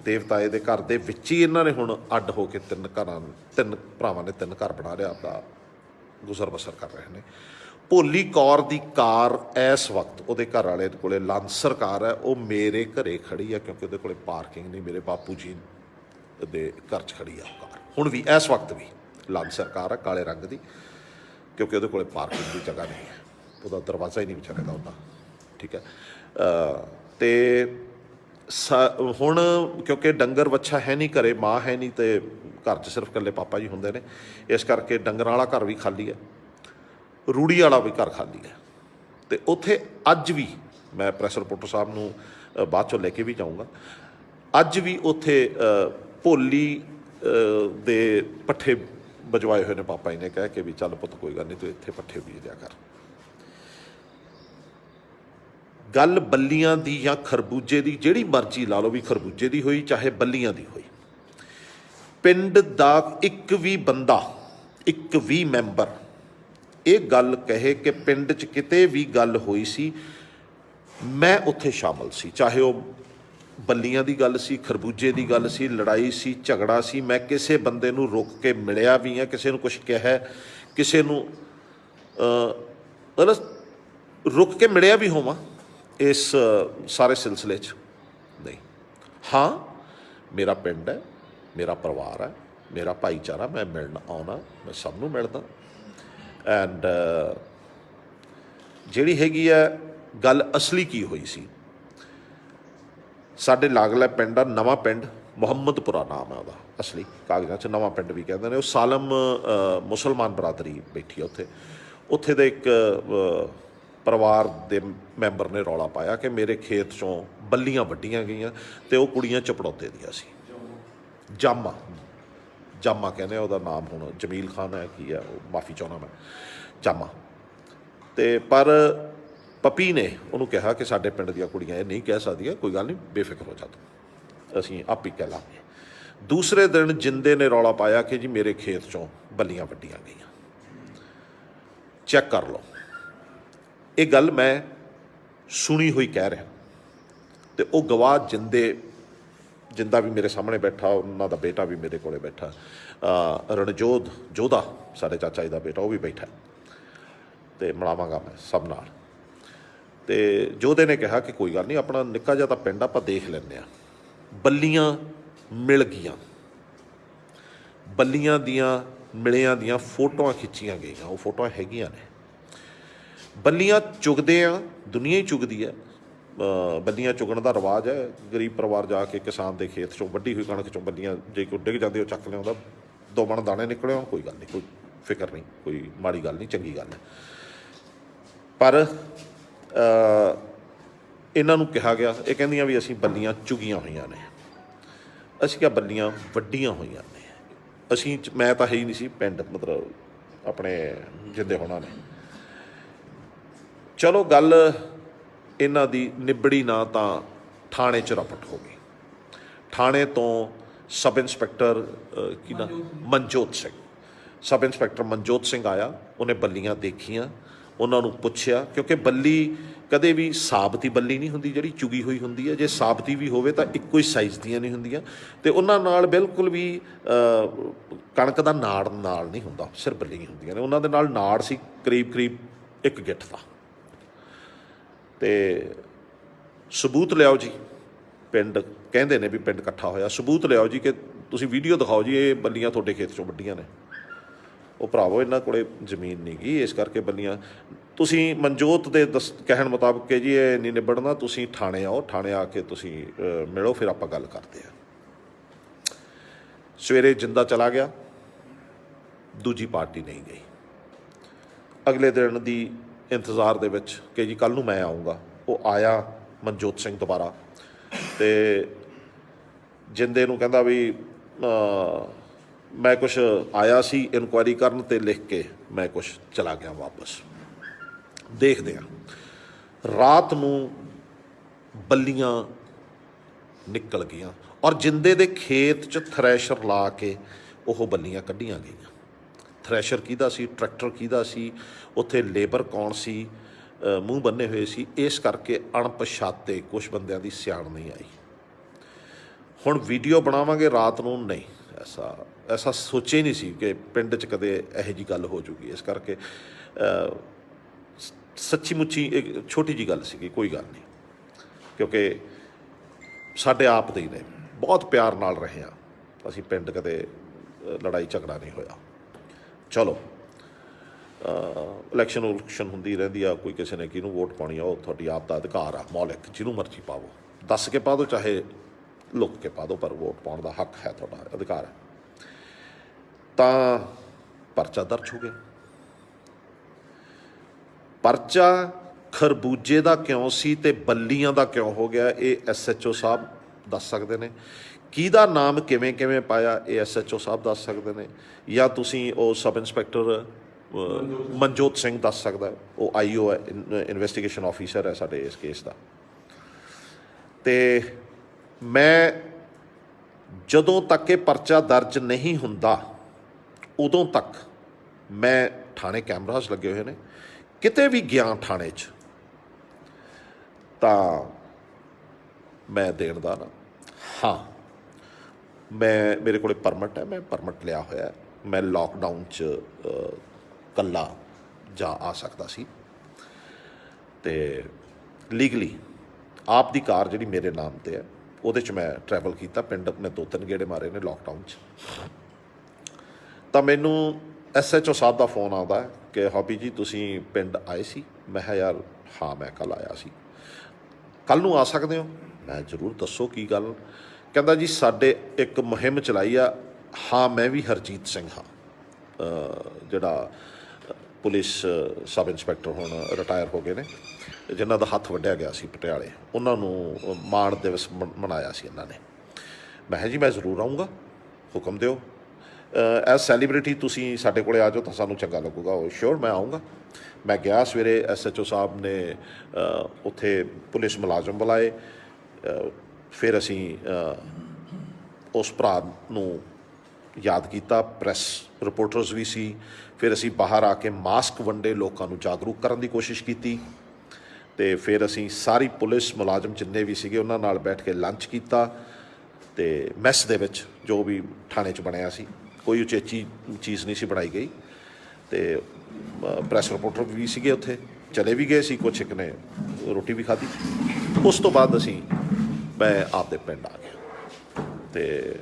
ਦੇਵਤਾਏ ਦੇ ਘਰ ਦੇ ਵਿੱਚ ਹੀ ਇਹਨਾਂ ਨੇ ਹੁਣ ਅੱਡ ਹੋ ਕੇ 3 ਭਰਾਵਾਂ ਨੇ 3 ਘਰ ਬਣਾ ਲਿਆ, ਆਪਦਾ ਗੁਜ਼ਰ ਬਸਰ ਕਰ ਰਹੇ ਨੇ। ਭੋਲੀ ਕੌਰ ਦੀ ਕਾਰ ਇਸ ਵਕਤ ਉਹਦੇ ਘਰ ਵਾਲੇ ਕੋਲੇ ਲਾਂਸਰ ਕਾਰ ਹੈ, ਉਹ ਮੇਰੇ ਘਰੇ ਖੜੀ ਆ ਕਿਉਂਕਿ ਉਹਦੇ ਕੋਲੇ ਪਾਰਕਿੰਗ ਨਹੀਂ, ਮੇਰੇ ਬਾਪੂ ਜੀ ਦੇ ਘਰ 'ਚ ਖੜੀ ਆ ਉਹ ਕਾਰ ਹੁਣ ਵੀ, ਇਸ ਵਕਤ ਵੀ ਲਾਂਸਰ ਕਾਰ ਹੈ ਕਾਲੇ ਰੰਗ ਦੀ, ਕਿਉਂਕਿ ਉਹਦੇ ਕੋਲੇ ਪਾਰਕਿੰਗ ਦੀ ਜਗ੍ਹਾ ਨਹੀਂ ਹੈ, ਉਹਦਾ ਦਰਵਾਜ਼ਾ ਹੀ ਨਹੀਂ ਵਿਚਾਰੇਗਾ ਉਹਦਾ, ਠੀਕ ਹੈ। ਤੇ ਹੁਣ ਕਿਉਂਕਿ ਡੰਗਰ ਵੱਛਾ ਹੈ ਨਹੀਂ ਘਰੇ, ਮਾਂ ਹੈ ਨਹੀਂ, ਤੇ ਘਰ 'ਚ ਸਿਰਫ ਇਕੱਲੇ ਪਾਪਾ ਜੀ ਹੁੰਦੇ ਨੇ, ਇਸ ਕਰਕੇ ਡੰਗਰਾਂ ਵਾਲਾ ਘਰ ਵੀ ਖਾਲੀ ਹੈ, ਰੂੜੀ ਵਾਲਾ ਵੀ ਘਰ ਖਾਲੀ ਹੈ। ਤੇ ਉੱਥੇ ਅੱਜ ਵੀ, ਮੈਂ ਪ੍ਰੈਸ ਰਿਪੋਰਟਰ ਸਾਹਿਬ ਨੂੰ ਬਾਅਦ 'ਚੋਂ ਲੈ ਕੇ ਵੀ ਜਾਊਂਗਾ, ਅੱਜ ਵੀ ਉੱਥੇ ਭੋਲੀ ਦੇ ਪੱਠੇ ਵਜਵਾਏ ਹੋਏ ਨੇ ਪਾਪਾ ਜੀ ਨੇ, ਕਹਿ ਕੇ ਵੀ ਚੱਲ ਪੁੱਤ ਕੋਈ ਗੱਲ ਨਹੀਂ, ਤੂੰ ਇੱਥੇ ਪੱਠੇ ਬੀਜ ਦਿਆ ਕਰ। ਗੱਲ ਬੱਲੀਆਂ ਦੀ ਜਾਂ ਖਰਬੂਜੇ ਦੀ, ਜਿਹੜੀ ਮਰਜ਼ੀ ਲਾ ਲਓ, ਵੀ ਖਰਬੂਜੇ ਦੀ ਹੋਈ ਚਾਹੇ ਬੱਲੀਆਂ ਦੀ ਹੋਈ, ਪਿੰਡ ਦਾ ਇੱਕ ਵੀ ਬੰਦਾ, ਇੱਕ ਵੀ ਮੈਂਬਰ ਇਹ ਗੱਲ ਕਹੇ ਕਿ ਪਿੰਡ 'ਚ ਕਿਤੇ ਵੀ ਗੱਲ ਹੋਈ ਸੀ ਮੈਂ ਉੱਥੇ ਸ਼ਾਮਲ ਸੀ, ਚਾਹੇ ਉਹ ਬੱਲੀਆਂ ਦੀ ਗੱਲ ਸੀ, ਖਰਬੂਜੇ ਦੀ ਗੱਲ ਸੀ, ਲੜਾਈ ਸੀ, ਝਗੜਾ ਸੀ, ਮੈਂ ਕਿਸੇ ਬੰਦੇ ਨੂੰ ਰੁਕ ਕੇ ਮਿਲਿਆ ਵੀ ਹਾਂ, ਕਿਸੇ ਨੂੰ ਕੁਛ ਕਿਹਾ, ਕਿਸੇ ਨੂੰ ਰੁਕ ਕੇ ਮਿਲਿਆ ਵੀ ਹੋਵਾਂ, ਇਸ ਸਾਰੇ ਸਿਲਸਿਲੇ 'ਚ ਨਹੀਂ। ਹਾਂ, ਮੇਰਾ ਪਿੰਡ ਹੈ, ਮੇਰਾ ਪਰਿਵਾਰ ਹੈ, ਮੇਰਾ ਭਾਈਚਾਰਾ, ਮੈਂ ਮਿਲਣ ਆਉਣਾ, ਮੈਂ ਸਭ ਨੂੰ ਮਿਲਦਾ। ਐਂਡ ਜਿਹੜੀ ਹੈਗੀ ਹੈ ਗੱਲ ਅਸਲੀ ਕੀ ਹੋਈ ਸੀ, ਸਾਡੇ ਲਾਗਲਾ ਪਿੰਡ ਆ ਨਵਾਂ ਪਿੰਡ, ਮੁਹੰਮਦਪੁਰਾ ਨਾਮ ਹੈ ਉਹਦਾ ਅਸਲੀ, ਕਾਗਜ਼ਾਂ 'ਚ ਨਵਾਂ ਪਿੰਡ ਵੀ ਕਹਿੰਦੇ ਨੇ। ਉਹ ਸਾਲਮ ਮੁਸਲਮਾਨ ਬਰਾਦਰੀ ਬੈਠੀ ਆ ਉੱਥੇ ਦੇ ਇੱਕ ਪਰਿਵਾਰ ਦੇ ਮੈਂਬਰ ਨੇ ਰੌਲਾ ਪਾਇਆ ਕਿ ਮੇਰੇ ਖੇਤ 'ਚੋਂ ਬੱਲੀਆਂ ਵੱਢੀਆਂ ਗਈਆਂ ਅਤੇ ਉਹ ਕੁੜੀਆਂ ਚਪੜੌਤੇ ਦੀਆਂ ਸੀ। ਜਾਮਾ ਕਹਿੰਦੇ ਆ ਉਹਦਾ ਨਾਮ, ਹੁਣ ਜਮੀਲ ਖਾਨ ਹੈ ਕੀ ਹੈ, ਉਹ ਮਾਫੀ ਚਾਹੁੰਦਾ ਮੈਂ, ਜਾਮਾ। ਅਤੇ ਪਰ ਪਪੀ ਨੇ ਉਹਨੂੰ ਕਿਹਾ ਕਿ ਸਾਡੇ ਪਿੰਡ ਦੀਆਂ ਕੁੜੀਆਂ ਇਹ ਨਹੀਂ ਕਹਿ ਸਕਦੀਆਂ, ਕੋਈ ਗੱਲ ਨਹੀਂ, ਬੇਫਿਕਰ ਹੋ ਜਾ ਤੂੰ, ਅਸੀਂ ਆਪ ਹੀ ਕਹਿ ਲਾਂਗੇ। ਦੂਸਰੇ ਦਿਨ ਜਿੰਦੇ ਨੇ ਰੌਲਾ ਪਾਇਆ ਕਿ ਜੀ ਮੇਰੇ ਖੇਤ 'ਚੋਂ ਬੱਲੀਆਂ ਵੱਢੀਆਂ ਗਈਆਂ, ਚੈੱਕ ਕਰ ਲਓ। ਇਹ ਗੱਲ ਮੈਂ ਸੁਣੀ ਹੋਈ ਕਹਿ ਰਿਹਾ, ਅਤੇ ਉਹ ਗਵਾਹ ਜਿੰਦਾ ਵੀ ਮੇਰੇ ਸਾਹਮਣੇ ਬੈਠਾ, ਉਹਨਾਂ ਦਾ ਬੇਟਾ ਵੀ ਮੇਰੇ ਕੋਲ ਬੈਠਾ, ਜੋਧਾ ਸਾਡੇ ਚਾਚਾ ਜੀ ਦਾ ਬੇਟਾ, ਉਹ ਵੀ ਬੈਠਾ, ਅਤੇ ਮਿਲਾਵਾਂਗਾ ਮੈਂ ਸਭ ਨਾਲ। ਅਤੇ ਜੋਧੇ ਨੇ ਕਿਹਾ ਕਿ ਕੋਈ ਗੱਲ ਨਹੀਂ, ਆਪਣਾ ਨਿੱਕਾ ਜਿਹਾ ਤਾਂ ਪਿੰਡ ਆਪਾਂ ਦੇਖ ਲੈਂਦੇ ਹਾਂ। ਬੱਲੀਆਂ ਮਿਲ ਗਈਆਂ, ਬੱਲੀਆਂ ਦੀਆਂ ਮਿਲਿਆਂ ਦੀਆਂ ਫੋਟੋਆਂ ਖਿੱਚੀਆਂ ਗਈਆਂ, ਉਹ ਫੋਟੋਆਂ ਹੈਗੀਆਂ ਨੇ। ਬੱਲੀਆਂ ਚੁਗਦੇ ਆ, ਦੁਨੀਆ ਹੀ ਚੁਗਦੀ ਹੈ, ਬੱਲੀਆਂ ਚੁਗਣ ਦਾ ਰਿਵਾਜ ਹੈ। ਗਰੀਬ ਪਰਿਵਾਰ ਜਾ ਕੇ ਕਿਸਾਨ ਦੇ ਖੇਤ 'ਚੋਂ ਵੱਢੀ ਹੋਈ ਕਣਕ 'ਚੋਂ ਬੱਲੀਆਂ ਜੇ ਕੋਈ ਡਿੱਗ ਜਾਂਦੇ ਉਹ ਚੱਕ ਲਿਆਉਂਦਾ, 2 ਮਣ ਦਾਣੇ ਨਿਕਲੇ ਹੋਣ, ਕੋਈ ਗੱਲ ਨਹੀਂ, ਕੋਈ ਫਿਕਰ ਨਹੀਂ, ਕੋਈ ਮਾੜੀ ਗੱਲ ਨਹੀਂ, ਚੰਗੀ ਗੱਲ ਹੈ। ਪਰ ਇਹਨਾਂ ਨੂੰ ਕਿਹਾ ਗਿਆ, ਇਹ ਕਹਿੰਦੀਆਂ ਵੀ ਅਸੀਂ ਬੱਲੀਆਂ ਚੁਗੀਆਂ ਹੋਈਆਂ ਨੇ। ਅਸੀਂ ਕਿਹਾ ਬੱਲੀਆਂ ਵੱਡੀਆਂ ਹੋਈਆਂ ਨੇ। ਮੈਂ ਤਾਂ ਹੈ ਹੀ ਨਹੀਂ ਸੀ ਪਿੰਡ, ਮਤਲਬ ਆਪਣੇ ਜਿੰਦੇ ਹੋਣਾ ਨੇ। ਚਲੋ ਗੱਲ ਇਹਨਾਂ ਦੀ ਨਿਬੜੀ ਨਾ ਤਾਂ ਥਾਣੇ 'ਚ ਰਪਟ ਹੋ ਗਈ। ਥਾਣੇ ਤੋਂ sub inspector sub inspector Manjot Singh ਆਇਆ, ਉਹਨੇ ਬੱਲੀਆਂ ਦੇਖੀਆਂ, ਉਹਨਾਂ ਨੂੰ ਪੁੱਛਿਆ, ਕਿਉਂਕਿ ਬੱਲੀ ਕਦੇ ਵੀ ਸਾਬਤੀ ਬੱਲੀ ਨਹੀਂ ਹੁੰਦੀ ਜਿਹੜੀ ਚੁਗੀ ਹੋਈ ਹੁੰਦੀ ਹੈ, ਜੇ ਸਾਬਤੀ ਵੀ ਹੋਵੇ ਤਾਂ ਇੱਕੋ ਹੀ ਸਾਈਜ਼ ਦੀਆਂ ਨਹੀਂ ਹੁੰਦੀਆਂ, ਅਤੇ ਉਹਨਾਂ ਨਾਲ ਬਿਲਕੁਲ ਵੀ ਕਣਕ ਦਾ ਨਾੜ ਨਹੀਂ ਹੁੰਦਾ, ਸਿਰਫ ਬੱਲੀਆਂ ਹੁੰਦੀਆਂ ਨੇ। ਉਹਨਾਂ ਦੇ ਨਾਲ ਨਾੜ ਸੀ ਕਰੀਬ 1 ਗਿੱਠ ਦਾ। ਅਤੇ ਸਬੂਤ ਲਿਆਓ ਜੀ, ਪਿੰਡ ਕਹਿੰਦੇ ਨੇ ਵੀ ਪਿੰਡ ਇਕੱਠਾ ਹੋਇਆ, ਸਬੂਤ ਲਿਆਓ ਜੀ ਕਿ ਤੁਸੀਂ ਵੀਡੀਓ ਦਿਖਾਓ ਜੀ, ਇਹ ਬੱਲੀਆਂ ਤੁਹਾਡੇ ਖੇਤ 'ਚੋਂ ਵੱਢੀਆਂ ਨੇ। ਉਹ ਭਰਾਵੋ ਇਹਨਾਂ ਕੋਲੇ ਜ਼ਮੀਨ ਨਹੀਂ ਗੀ, ਇਸ ਕਰਕੇ ਬੱਲੀਆਂ ਤੁਸੀਂ ਮਨਜੋਤ ਦੇ ਕਹਿਣ ਮੁਤਾਬਕ ਕਿ ਜੀ ਇਹ ਨਹੀਂ ਨਿਬੜਨਾ, ਤੁਸੀਂ ਥਾਣੇ ਆਓ, ਥਾਣੇ ਆ ਕੇ ਤੁਸੀਂ ਮਿਲੋ, ਫਿਰ ਆਪਾਂ ਗੱਲ ਕਰਦੇ ਹਾਂ। ਸਵੇਰੇ ਜਿੰਦਾ ਚਲਾ ਗਿਆ, ਦੂਜੀ ਪਾਰਟੀ ਨਹੀਂ ਗਈ। ਅਗਲੇ ਦਿਨ ਦੀ ਇੰਤਜ਼ਾਰ ਦੇ ਵਿੱਚ ਕਿ ਜੀ ਕੱਲ੍ਹ ਨੂੰ ਮੈਂ ਆਊਂਗਾ, ਉਹ ਆਇਆ ਮਨਜੋਤ ਸਿੰਘ ਦੁਬਾਰਾ, ਅਤੇ ਜਿੰਦੇ ਨੂੰ ਕਹਿੰਦਾ ਵੀ ਮੈਂ ਕੁਛ ਆਇਆ ਸੀ ਇਨਕੁਆਇਰੀ ਕਰਨ, ਅਤੇ ਲਿਖ ਕੇ ਮੈਂ ਕੁਛ ਚਲਾ ਗਿਆ ਵਾਪਸ। ਦੇਖਦੇ ਹਾਂ ਰਾਤ ਨੂੰ ਬੱਲੀਆਂ ਨਿਕਲ ਗਈਆਂ, ਔਰ ਜਿੰਦੇ ਦੇ ਖੇਤ 'ਚ ਥਰੈਸ਼ਰ ਲਾ ਕੇ ਉਹ ਬੱਲੀਆਂ ਕੱਢੀਆਂ ਗਈਆਂ। ਥਰੈਸ਼ਰ ਕਿਹਦਾ ਸੀ, ਟਰੈਕਟਰ ਕਿਹਦਾ ਸੀ, ਉੱਥੇ ਲੇਬਰ ਕੌਣ ਸੀ, ਮੂੰਹ ਬੰਨੇ ਹੋਏ ਸੀ, ਇਸ ਕਰਕੇ ਅਣਪਛਾਤੇ ਕੁਛ ਬੰਦਿਆਂ ਦੀ ਸਿਆਣ ਨਹੀਂ ਆਈ। ਹੁਣ ਵੀਡੀਓ ਬਣਾਵਾਂਗੇ ਰਾਤ ਨੂੰ, ਨਹੀਂ ਐਸਾ ਸੋਚਿਆ ਹੀ ਨਹੀਂ ਸੀ ਕਿ ਪਿੰਡ 'ਚ ਕਦੇ ਇਹੋ ਜਿਹੀ ਗੱਲ ਹੋ ਜੂਗੀ। ਇਸ ਕਰਕੇ ਸੱਚੀ ਮੁੱਚੀ ਇੱਕ ਛੋਟੀ ਜਿਹੀ ਗੱਲ ਸੀਗੀ, ਕੋਈ ਗੱਲ ਨਹੀਂ, ਕਿਉਂਕਿ ਸਾਡੇ ਆਪ ਦੇ ਹੀ ਨੇ, ਬਹੁਤ ਪਿਆਰ ਨਾਲ ਰਹੇ ਹਾਂ ਅਸੀਂ ਪਿੰਡ, ਕਦੇ ਲੜਾਈ ਝਗੜਾ ਨਹੀਂ ਹੋਇਆ। ਚਲੋ ਇਲੈਕਸ਼ਨ ਹੁੰਦੀ ਰਹਿੰਦੀ ਆ, ਕੋਈ ਕਿਸੇ ਨੇ ਕਿਹਨੂੰ ਵੋਟ ਪਾਉਣੀ ਆ, ਉਹ ਤੁਹਾਡੀ ਆਪ ਦਾ ਅਧਿਕਾਰ ਆ, ਮੌਲਿਕ, ਜਿਹਨੂੰ ਮਰਜ਼ੀ ਪਾਵੋ, ਦੱਸ ਕੇ ਪਾ ਦਿਓ ਚਾਹੇ ਲੁੱਕ ਕੇ ਪਾ ਦਿਓ, ਪਰ ਵੋਟ ਪਾਉਣ ਦਾ ਹੱਕ ਹੈ, ਤੁਹਾਡਾ ਅਧਿਕਾਰ ਹੈ। ਤਾਂ ਪਰਚਾ ਦਰਜ ਹੋ ਗਿਆ। ਪਰਚਾ ਖਰਬੂਜੇ ਦਾ ਕਿਉਂ ਸੀ ਅਤੇ ਬੱਲੀਆਂ ਦਾ ਕਿਉਂ ਹੋ ਗਿਆ, ਇਹ SHO ਸਾਹਿਬ ਦੱਸ ਸਕਦੇ ਨੇ। ਕਿਹਦਾ ਨਾਮ ਕਿਵੇਂ ਕਿਵੇਂ ਪਾਇਆ, ਇਹ SHO ਸਾਹਿਬ ਦੱਸ ਸਕਦੇ ਨੇ, ਜਾਂ ਤੁਸੀਂ ਉਹ ਸਬ ਇੰਸਪੈਕਟਰ ਮਨਜੋਤ ਸਿੰਘ ਦੱਸ ਸਕਦਾ, ਉਹ IO ਹੈ, ਇਨਵੈਸਟੀਗੇਸ਼ਨ ਆਫੀਸਰ ਹੈ ਸਾਡੇ ਇਸ ਕੇਸ ਦਾ। ਅਤੇ ਮੈਂ ਜਦੋਂ ਤੱਕ ਇਹ ਪਰਚਾ ਦਰਜ ਨਹੀਂ ਹੁੰਦਾ ਉਦੋਂ ਤੱਕ ਮੈਂ ਥਾਣੇ ਕੈਮਰਾਸ ਲੱਗੇ ਹੋਏ ਨੇ, ਕਿਤੇ ਵੀ ਗਿਆ ਥਾਣੇ 'ਚ ਤਾਂ ਮੈਂ ਦੇਣ ਦਾ ਨਾ, ਹਾਂ ਮੇਰੇ ਕੋਲ ਪਰਮਿਟ ਹੈ, ਮੈਂ ਪਰਮਿਟ ਲਿਆ ਹੋਇਆ, ਮੈਂ ਲਾਕਡਾਊਨ 'ਚ ਇਕੱਲਾ ਜਾ ਆ ਸਕਦਾ ਸੀ, ਅਤੇ ਲੀਗਲੀ ਆਪ ਦੀ ਕਾਰ ਜਿਹੜੀ ਮੇਰੇ ਨਾਮ 'ਤੇ ਹੈ ਉਹਦੇ 'ਚ ਮੈਂ ਟਰੈਵਲ ਕੀਤਾ। ਪਿੰਡ ਮੈਂ 2-3 ਗੇੜੇ ਮਾਰੇ ਨੇ ਲਾਕਡਾਊਨ 'ਚ। ਤਾਂ ਮੈਨੂੰ SHO ਸਾਹਿਬ ਦਾ ਫੋਨ ਆਉਂਦਾ ਕਿ ਹੌਬੀ ਜੀ ਤੁਸੀਂ ਪਿੰਡ ਆਏ ਸੀ? ਮੈਂ ਕਿਹਾ ਯਾਰ ਹਾਂ ਮੈਂ ਕੱਲ੍ਹ ਆਇਆ ਸੀ, ਕੱਲ੍ਹ ਨੂੰ ਆ ਸਕਦੇ ਹੋ? ਮੈਂ ਜ਼ਰੂਰ, ਦੱਸੋ ਕੀ ਗੱਲ। ਕਹਿੰਦਾ ਜੀ ਸਾਡੇ ਇੱਕ ਮੁਹਿੰਮ ਚਲਾਈ ਆ। ਹਾਂ ਮੈਂ ਵੀ ਹਰਜੀਤ ਸਿੰਘ ਹਾਂ, ਜਿਹੜਾ ਪੁਲਿਸ ਸਬ ਇੰਸਪੈਕਟਰ ਹੁਣ ਰਿਟਾਇਰ ਹੋ ਗਏ ਨੇ, ਜਿਨ੍ਹਾਂ ਦਾ ਹੱਥ ਵੱਢਿਆ ਗਿਆ ਸੀ ਪਟਿਆਲੇ, ਉਹਨਾਂ ਨੂੰ ਮਾਣ ਦਿਵਸ ਮਨਾਇਆ ਸੀ ਇਹਨਾਂ ਨੇ। ਮੈਂ ਕਿਹਾ ਜੀ ਮੈਂ ਜ਼ਰੂਰ ਆਊਂਗਾ, ਹੁਕਮ ਦਿਓ, ਐਜ਼ ਸੈਲੀਬ੍ਰਿਟੀ ਤੁਸੀਂ ਸਾਡੇ ਕੋਲ ਆ ਜਾਓ ਤਾਂ ਸਾਨੂੰ ਚੰਗਾ ਲੱਗੂਗਾ। ਉਹ ਸ਼ੋਰ ਮੈਂ ਆਊਂਗਾ। ਮੈਂ ਗਿਆ ਸਵੇਰੇ, SHO ਸਾਹਿਬ ਨੇ ਉੱਥੇ ਪੁਲਿਸ ਮੁਲਾਜ਼ਮ ਬੁਲਾਏ, ਫਿਰ ਅਸੀਂ ਉਸ ਭਰਾ ਨੂੰ ਯਾਦ ਕੀਤਾ, ਪ੍ਰੈਸ ਰਿਪੋਰਟਰਸ ਵੀ ਸੀ, ਫਿਰ ਅਸੀਂ ਬਾਹਰ ਆ ਕੇ ਮਾਸਕ ਵੰਡੇ, ਲੋਕਾਂ ਨੂੰ ਜਾਗਰੂਕ ਕਰਨ ਦੀ ਕੋਸ਼ਿਸ਼ ਕੀਤੀ, ਅਤੇ ਫਿਰ ਅਸੀਂ ਸਾਰੀ ਪੁਲਿਸ ਮੁਲਾਜ਼ਮ ਜਿੰਨੇ ਵੀ ਸੀਗੇ ਉਹਨਾਂ ਨਾਲ ਬੈਠ ਕੇ ਲੰਚ ਕੀਤਾ, ਅਤੇ ਮੈਸ ਦੇ ਵਿੱਚ ਜੋ ਵੀ ਥਾਣੇ 'ਚ ਬਣਿਆ ਸੀ, ਕੋਈ ਉਚੇਚੀ ਚੀਜ਼ ਨਹੀਂ ਸੀ ਬਣਾਈ ਗਈ, ਅਤੇ ਪ੍ਰੈਸ ਰਿਪੋਰਟਰ ਵੀ ਸੀਗੇ ਉੱਥੇ, ਚਲੇ ਵੀ ਗਏ ਸੀ ਕੁਛ, ਇੱਕ ਨੇ ਰੋਟੀ ਵੀ ਖਾਧੀ। ਉਸ ਤੋਂ ਬਾਅਦ ਮੈਂ ਆਪਦੇ ਪਿੰਡ ਆ ਗਿਆ, ਅਤੇ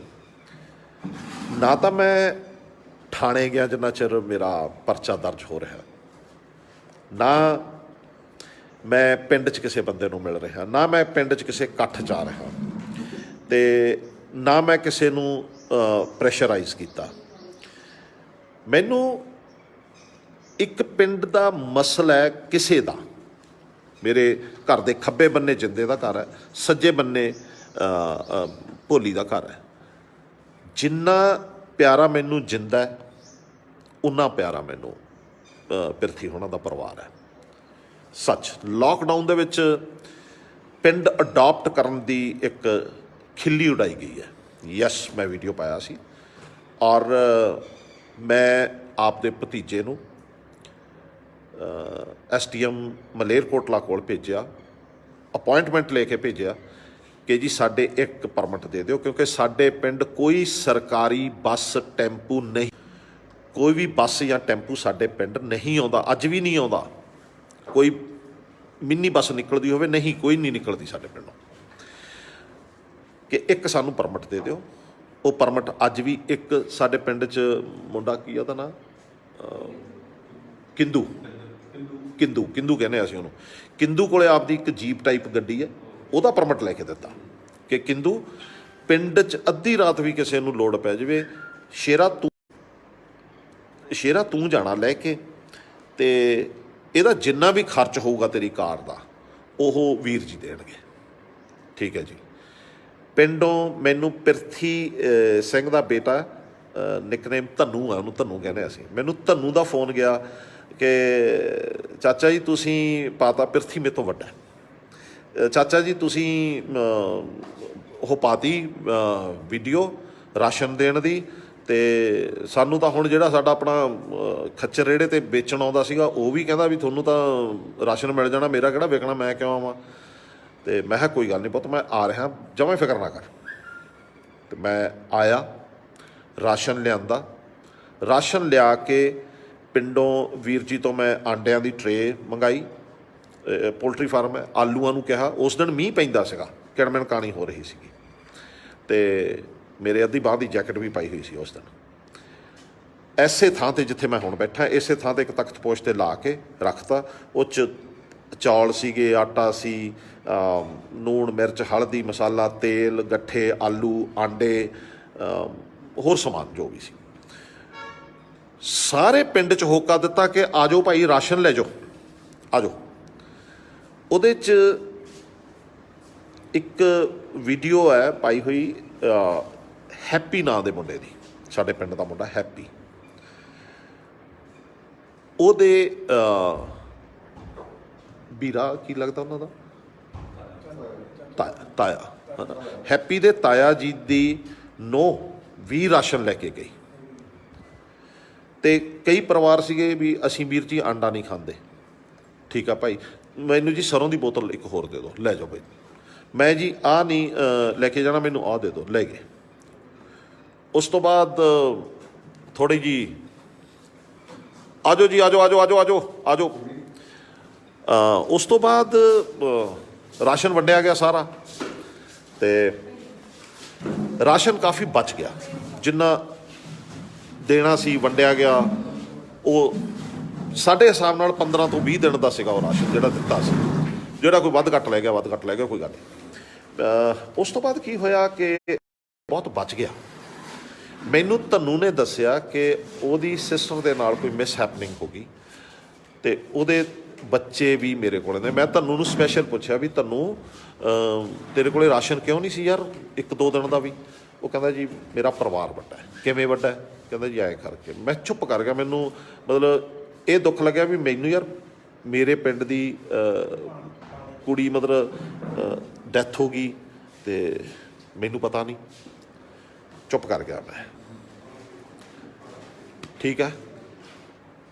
ਨਾ ਤਾਂ ਮੈਂ ਥਾਣੇ ਗਿਆ ਜਿੰਨਾ ਚਿਰ ਮੇਰਾ ਪਰਚਾ ਦਰਜ ਹੋ ਰਿਹਾ, ਨਾ ਮੈਂ ਪਿੰਡ 'ਚ ਕਿਸੇ ਬੰਦੇ ਨੂੰ ਮਿਲ ਰਿਹਾ, ਨਾ ਮੈਂ ਪਿੰਡ 'ਚ ਕਿਸੇ ਇਕੱਠ 'ਚ ਆ ਰਿਹਾ, ਅਤੇ ਨਾ ਮੈਂ ਕਿਸੇ ਨੂੰ ਪ੍ਰੈਸ਼ਰਾਈਜ਼ ਕੀਤਾ। ਮੈਨੂੰ ਇੱਕ ਪਿੰਡ ਦਾ ਮਸਲਾ ਹੈ ਕਿਸੇ ਦਾ, ਮੇਰੇ ਘਰ ਦੇ ਖੱਬੇ ਬੰਨੇ ਜਿੰਦੇ ਦਾ ਘਰ ਹੈ, ਸੱਜੇ ਬੰਨੇ ਭੋਲੀ ਦਾ ਘਰ ਹੈ। ਜਿੰਨਾ ਪਿਆਰਾ ਮੈਨੂੰ ਜਿੰਦਾ ਹੈ, ਉਨਾ ਪਿਆਰਾ ਮੈਨੂੰ ਪਿਰਥੀ ਹੋਣਾ ਦਾ ਪਰਿਵਾਰ ਹੈ। ਸੱਚ, ਲਾਕਡਾਊਨ ਦੇ ਵਿੱਚ ਪਿੰਡ ਅਡਾਪਟ ਕਰਨ ਦੀ ਇੱਕ ਖਿੱਲੀ ਉਡਾਈ ਗਈ ਹੈ। ਯੈਸ, ਮੈਂ ਵੀਡੀਓ ਪਾਇਆ ਸੀ, ਔਰ ਮੈਂ ਆਪਦੇ ਭਤੀਜੇ ਨੂੰ SDM ਮਲੇਰਕੋਟਲਾ ਕੋਲ ਭੇਜਿਆ, ਅਪੁਆਇੰਟਮੈਂਟ ਲੈ ਕੇ ਭੇਜਿਆ ਕਿ ਜੀ ਸਾਡੇ ਇੱਕ ਪਰਮਿਟ ਦੇ ਦਿਓ, ਕਿਉਂਕਿ ਸਾਡੇ ਪਿੰਡ ਕੋਈ ਸਰਕਾਰੀ ਬੱਸ ਟੈਂਪੂ ਨਹੀਂ, ਕੋਈ ਵੀ ਬੱਸ ਜਾਂ ਟੈਂਪੂ ਸਾਡੇ ਪਿੰਡ ਨਹੀਂ ਆਉਂਦਾ, ਅੱਜ ਵੀ ਨਹੀਂ ਆਉਂਦਾ। ਕੋਈ ਮਿੰਨੀ ਬੱਸ ਨਿਕਲਦੀ ਹੋਵੇ, ਨਹੀਂ, ਕੋਈ ਨਹੀਂ ਨਿਕਲਦੀ ਸਾਡੇ ਪਿੰਡੋਂ, ਕਿ ਇੱਕ ਸਾਨੂੰ ਪਰਮਿਟ ਦੇ ਦਿਓ। ਉਹ ਪਰਮਿਟ ਅੱਜ ਵੀ ਇੱਕ ਸਾਡੇ ਪਿੰਡ 'ਚ ਮੁੰਡਾ, ਕੀ ਉਹਦਾ ਨਾਂ, ਕਿੰਦੂ ਕਿੰਦੂ ਕਿੰਦੂ ਕਹਿੰਦੇ ਅਸੀਂ ਉਹਨੂੰ। ਕਿੰਦੂ ਕੋਲੇ ਆਪਦੀ ਇੱਕ ਜੀਪ ਟਾਈਪ ਗੱਡੀ ਹੈ, ਉਹਦਾ ਪਰਮਿਟ ਲੈ ਕੇ ਦਿੱਤਾ ਕਿ ਕਿੰਦੂ ਪਿੰਡ 'ਚ ਅੱਧੀ ਰਾਤ ਵੀ ਕਿਸੇ ਨੂੰ ਲੋੜ ਪੈ ਜਾਵੇ, ਸ਼ੇਰਾ ਤੂੰ ਜਾਣਾ ਲੈ ਕੇ, ਤੇ ਇਹਦਾ ਜਿੰਨਾ ਵੀ ਖਰਚ ਹੋਊਗਾ ਤੇਰੀ ਕਾਰ ਦਾ ਉਹ ਵੀਰ ਜੀ ਦੇਣਗੇ। ਠੀਕ ਹੈ ਜੀ। ਪਿੰਡੋਂ ਮੈਨੂੰ ਪਿਰਥੀ ਸਿੰਘ ਦਾ ਬੇਟਾ, ਨਿਕਨੇਮ ਧੰਨੂ ਆ, ਉਹਨੂੰ ਧੰਨੂ ਕਹਿੰਦੇ ਅਸੀਂ, ਮੈਨੂੰ ਧੰਨੂ ਦਾ ਫੋਨ ਗਿਆ ਕਿ ਚਾਚਾ ਜੀ ਤੁਸੀਂ ਪਾਤਾ, ਪਿਰਥੀ ਮੇਰੇ ਤੋਂ ਵੱਡਾ, ਚਾਚਾ ਜੀ ਤੁਸੀਂ ਉਹ ਪਾਤੀ ਵੀਡੀਓ ਰਾਸ਼ਨ ਦੇਣ ਦੀ, ਅਤੇ ਸਾਨੂੰ ਤਾਂ ਹੁਣ ਜਿਹੜਾ ਸਾਡਾ ਆਪਣਾ ਖੱਚਰ ਰੇੜੇ 'ਤੇ ਵੇਚਣ ਆਉਂਦਾ ਸੀਗਾ ਉਹ ਵੀ ਕਹਿੰਦਾ ਵੀ ਤੁਹਾਨੂੰ ਤਾਂ ਰਾਸ਼ਨ ਮਿਲ ਜਾਣਾ, ਮੇਰਾ ਕਿਹੜਾ ਵਿਕਣਾ, ਮੈਂ ਕਿਉਂ ਆਵਾਂ। ਅਤੇ ਮੈਂ ਕਿਹਾ ਕੋਈ ਗੱਲ ਨਹੀਂ ਪੁੱਤ, ਮੈਂ ਆ ਰਿਹਾ, ਜਮਾਂ ਹੀ ਫਿਕਰ ਨਾ ਕਰ। ਅਤੇ ਮੈਂ ਆਇਆ, ਰਾਸ਼ਨ ਲਿਆਂਦਾ, ਰਾਸ਼ਨ ਲਿਆ ਕੇ ਪਿੰਡੋਂ ਵੀਰ ਜੀ ਤੋਂ ਮੈਂ ਆਂਡਿਆਂ ਦੀ ਟਰੇ ਮੰਗਾਈ, ਪੋਲਟਰੀ ਫਾਰਮ ਹੈ, ਆਲੂਆਂ ਨੂੰ ਕਿਹਾ। ਉਸ ਦਿਨ ਮੀਂਹ ਪੈਂਦਾ ਸੀਗਾ, ਕਿਣਮਿਣ ਕਾਣੀ ਹੋ ਰਹੀ ਸੀਗੀ, ਅਤੇ ਮੇਰੇ ਅੱਧੀ ਬਾਂਹ ਦੀ ਜੈਕਟ ਵੀ ਪਾਈ ਹੋਈ ਸੀ ਉਸ ਦਿਨ। ਐਸੇ ਥਾਂ 'ਤੇ ਜਿੱਥੇ ਮੈਂ ਹੁਣ ਬੈਠਾ, ਇਸੇ ਥਾਂ 'ਤੇ ਇੱਕ ਤਖਤ ਪੋਸ਼ 'ਤੇ ਲਾ ਕੇ ਰੱਖਤਾ। ਉਹ 'ਚ ਚੌਲ ਸੀਗੇ, ਆਟਾ ਸੀ, ਨੂਣ ਮਿਰਚ ਹਲਦੀ ਮਸਾਲਾ, ਤੇਲ, ਗੱਠੇ, ਆਲੂ, ਆਂਡੇ, ਹੋਰ ਸਮਾਨ ਜੋ ਵੀ ਸੀ। ਸਾਰੇ ਪਿੰਡ 'ਚ ਹੋਕਾ ਦਿੱਤਾ ਕਿ ਆ ਜਾਓ ਭਾਈ ਰਾਸ਼ਨ ਲੈ ਜਾਓ, ਆ ਜਾਓ। ਉਹਦੇ 'ਚ ਇੱਕ ਵੀਡੀਓ ਹੈ ਪਾਈ ਹੋਈ ਹੈਪੀ ਨਾਂ ਦੇ ਮੁੰਡੇ ਦੀ, ਸਾਡੇ ਪਿੰਡ ਦਾ ਮੁੰਡਾ ਹੈਪੀ। ਉਹਦੇ ਵੀਰਾ ਕੀ ਲੱਗਦਾ ਉਹਨਾਂ ਦਾ, ਤਾਇਆ, ਹੈਪੀ ਦੇ ਤਾਇਆ ਜੀ ਦੀ ਨੂੰਹ ਵੀ ਰਾਸ਼ਨ ਲੈ ਕੇ ਗਈ। ਅਤੇ ਕਈ ਪਰਿਵਾਰ ਸੀਗੇ ਵੀ ਅਸੀਂ ਵੀਰ ਜੀ ਆਂਡਾ ਨਹੀਂ ਖਾਂਦੇ, ਠੀਕ ਆ ਭਾਈ, ਮੈਨੂੰ ਜੀ ਸਰੋਂ ਦੀ ਬੋਤਲ ਇੱਕ ਹੋਰ ਦੇ ਦਿਓ, ਲੈ ਜਾਓ ਭਾਈ। ਮੈਂ ਜੀ ਆਹ ਨਹੀਂ ਲੈ ਕੇ ਜਾਣਾ, ਮੈਨੂੰ ਆਹ ਦੇ ਦਿਓ, ਲੈ ਗਏ। ਉਸ ਤੋਂ ਬਾਅਦ ਥੋੜ੍ਹੀ ਜਿਹੀ ਆ ਜਾਓ ਜੀ, ਆ ਜਾਓ, ਆ ਜਾਓ, ਆ ਜਾਓ, ਆ ਜਾਓ, ਆ ਜਾਓ। ਉਸ ਤੋਂ ਬਾਅਦ ਰਾਸ਼ਨ ਵੰਡਿਆ ਗਿਆ ਸਾਰਾ, ਅਤੇ ਰਾਸ਼ਨ ਕਾਫੀ ਬਚ ਗਿਆ, ਜਿੰਨਾ ਦੇਣਾ ਸੀ ਵੰਡਿਆ ਗਿਆ। ਉਹ ਸਾਡੇ ਹਿਸਾਬ ਨਾਲ 15 ਤੋਂ 20 ਦਿਨ ਦਾ ਸੀਗਾ ਉਹ ਰਾਸ਼ਨ ਜਿਹੜਾ ਦਿੱਤਾ ਸੀ। ਜਿਹੜਾ ਕੋਈ ਵੱਧ ਘੱਟ ਲੈ ਗਿਆ, ਵੱਧ ਘੱਟ ਲੈ ਗਿਆ, ਕੋਈ ਗੱਲ ਨਹੀਂ। ਉਸ ਤੋਂ ਬਾਅਦ ਕੀ ਹੋਇਆ ਕਿ ਬਹੁਤ ਬਚ ਗਿਆ। ਮੈਨੂੰ ਧੰਨੂ ਨੇ ਦੱਸਿਆ ਕਿ ਉਹਦੀ ਸਿਸਟਰ ਦੇ ਨਾਲ ਕੋਈ ਮਿਸ ਹੈਪਨਿੰਗ ਹੋ ਗਈ, ਅਤੇ ਉਹਦੇ ਬੱਚੇ ਵੀ ਮੇਰੇ ਕੋਲ ਨੇ। ਮੈਂ ਧੰਨੂ ਨੂੰ ਸਪੈਸ਼ਲ ਪੁੱਛਿਆ ਵੀ ਧੰਨੂ ਤੇਰੇ ਕੋਲ ਰਾਸ਼ਨ ਕਿਉਂ ਨਹੀਂ ਸੀ ਯਾਰ 1-2 ਦਿਨ ਦਾ ਵੀ? ਉਹ ਕਹਿੰਦਾ ਜੀ ਮੇਰਾ ਪਰਿਵਾਰ ਵੱਡਾ ਹੈ। ਕਿਵੇਂ ਵੱਡਾ ਹੈ? ਕਹਿੰਦਾ ਜੀ ਐਂ ਕਰਕੇ। ਮੈਂ ਚੁੱਪ ਕਰ ਗਿਆ। ਮੈਨੂੰ ਮਤਲਬ ਇਹ ਦੁੱਖ ਲੱਗਿਆ ਵੀ ਮੈਨੂੰ ਯਾਰ ਮੇਰੇ ਪਿੰਡ ਦੀ ਕੁੜੀ ਮਤਲਬ ਡੈਥ ਹੋ ਗਈ ਅਤੇ ਮੈਨੂੰ ਪਤਾ ਨਹੀਂ। ਚੁੱਪ ਕਰ ਗਿਆ ਮੈਂ, ਠੀਕ ਹੈ।